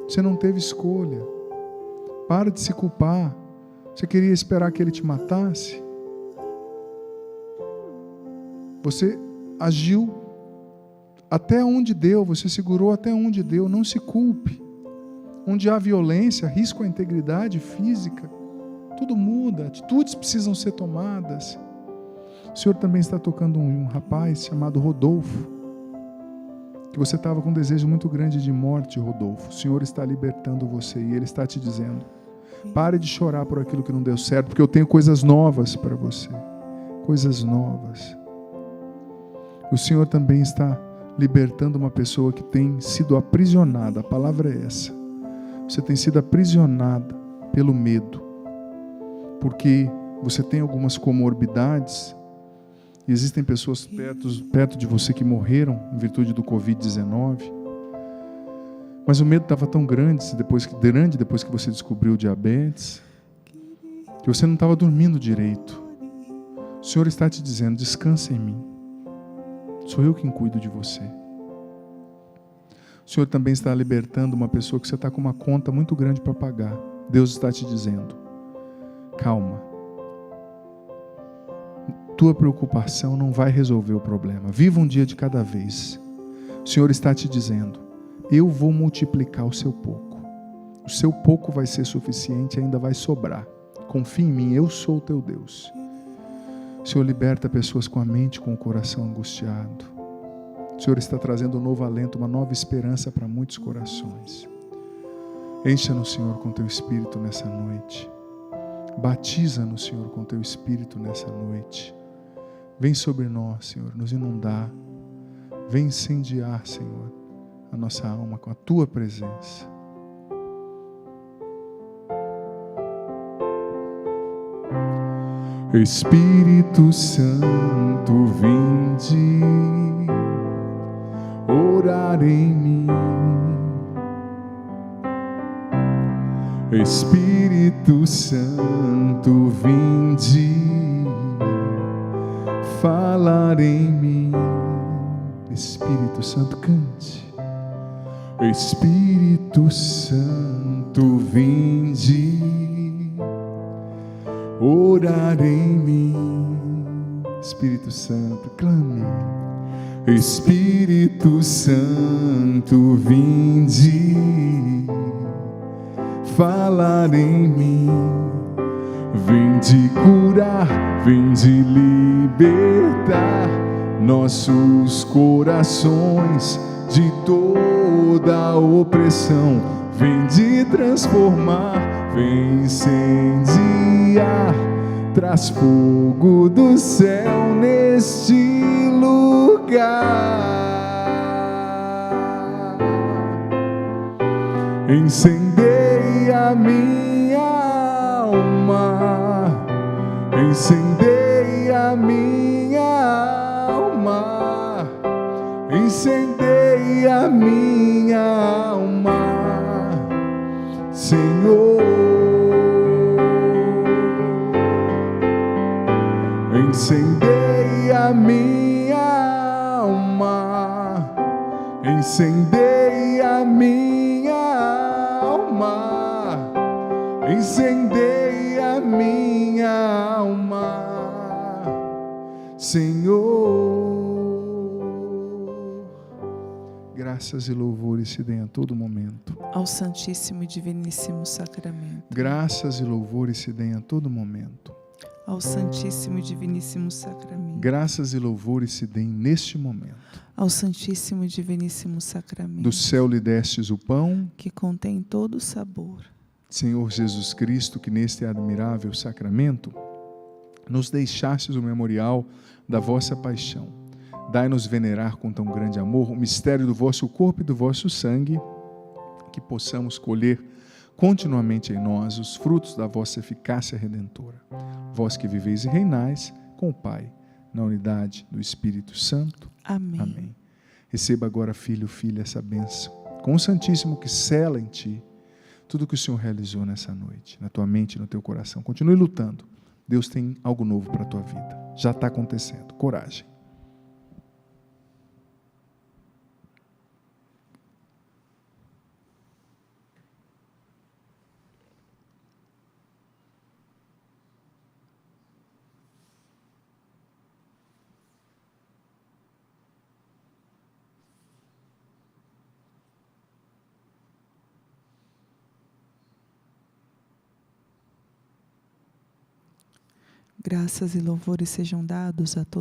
você não teve escolha. Para de se culpar. Você queria esperar que ele te matasse? Você agiu até onde deu, você segurou até onde deu. Não se culpe. Onde há violência, risco à integridade física, tudo muda, atitudes precisam ser tomadas. O Senhor também está tocando um rapaz chamado Rodolfo, que você estava com um desejo muito grande de morte, Rodolfo. O Senhor está libertando você e Ele está te dizendo, pare de chorar por aquilo que não deu certo, porque eu tenho coisas novas para você, coisas novas. O Senhor também está libertando uma pessoa que tem sido aprisionada, a palavra é essa. Você tem sido aprisionada pelo medo, porque você tem algumas comorbidades, e existem pessoas perto de você que morreram em virtude do Covid-19, mas o medo estava tão grande depois que você descobriu o diabetes, que você não estava dormindo direito. O Senhor está te dizendo, descansa em mim, sou eu quem cuido de você. O Senhor também está libertando uma pessoa que você está com uma conta muito grande para pagar. Deus está te dizendo, calma. Tua preocupação não vai resolver o problema. Viva um dia de cada vez. O Senhor está te dizendo, eu vou multiplicar o seu pouco. O seu pouco vai ser suficiente, ainda vai sobrar. Confia em mim, eu sou o teu Deus. O Senhor liberta pessoas com a mente, com o coração angustiado. O Senhor está trazendo um novo alento, uma nova esperança para muitos corações. Encha-nos, Senhor, com teu Espírito nessa noite. Batiza-nos, Senhor, com teu Espírito nessa noite. Vem sobre nós, Senhor, nos inundar. Vem incendiar, Senhor, a nossa alma com a tua presença. Espírito Santo, vinde orar em mim. Espírito Santo, vinde falar em mim. Espírito Santo, cante. Espírito Santo, vinde orar em mim. Espírito Santo, clame. Espírito Santo, vinde falar em mim. Vinde curar, vinde libertar nossos corações de toda opressão. Vinde transformar, vem incendiar, traz fogo do céu neste lugar. Incendeia minha alma, incendeia minha alma, incendeia minha alma, Senhor. Incendeia minha alma, incendeia minha alma, incendeia minha alma, Senhor. Graças e louvores se deem a todo momento ao Santíssimo e Diviníssimo Sacramento. Graças e louvores se deem a todo momento ao Santíssimo e Diviníssimo Sacramento. Graças e louvores se deem neste momento ao Santíssimo e Diviníssimo Sacramento. Do céu lhe destes o pão, que contém todo o sabor. Senhor Jesus Cristo, que neste admirável sacramento nos deixastes o memorial da vossa paixão. Dai-nos venerar com tão grande amor o mistério do vosso corpo e do vosso sangue, que possamos colher continuamente em nós os frutos da vossa eficácia redentora. Vós que viveis e reinais com o Pai, na unidade do Espírito Santo. Amém. Amém. Receba agora, filho, filha, essa bênção, com o Santíssimo que sela em ti tudo que o Senhor realizou nessa noite, na tua mente e no teu coração. Continue lutando. Deus tem algo novo para a tua vida. Já está acontecendo. Coragem. Graças e louvores sejam dados a todos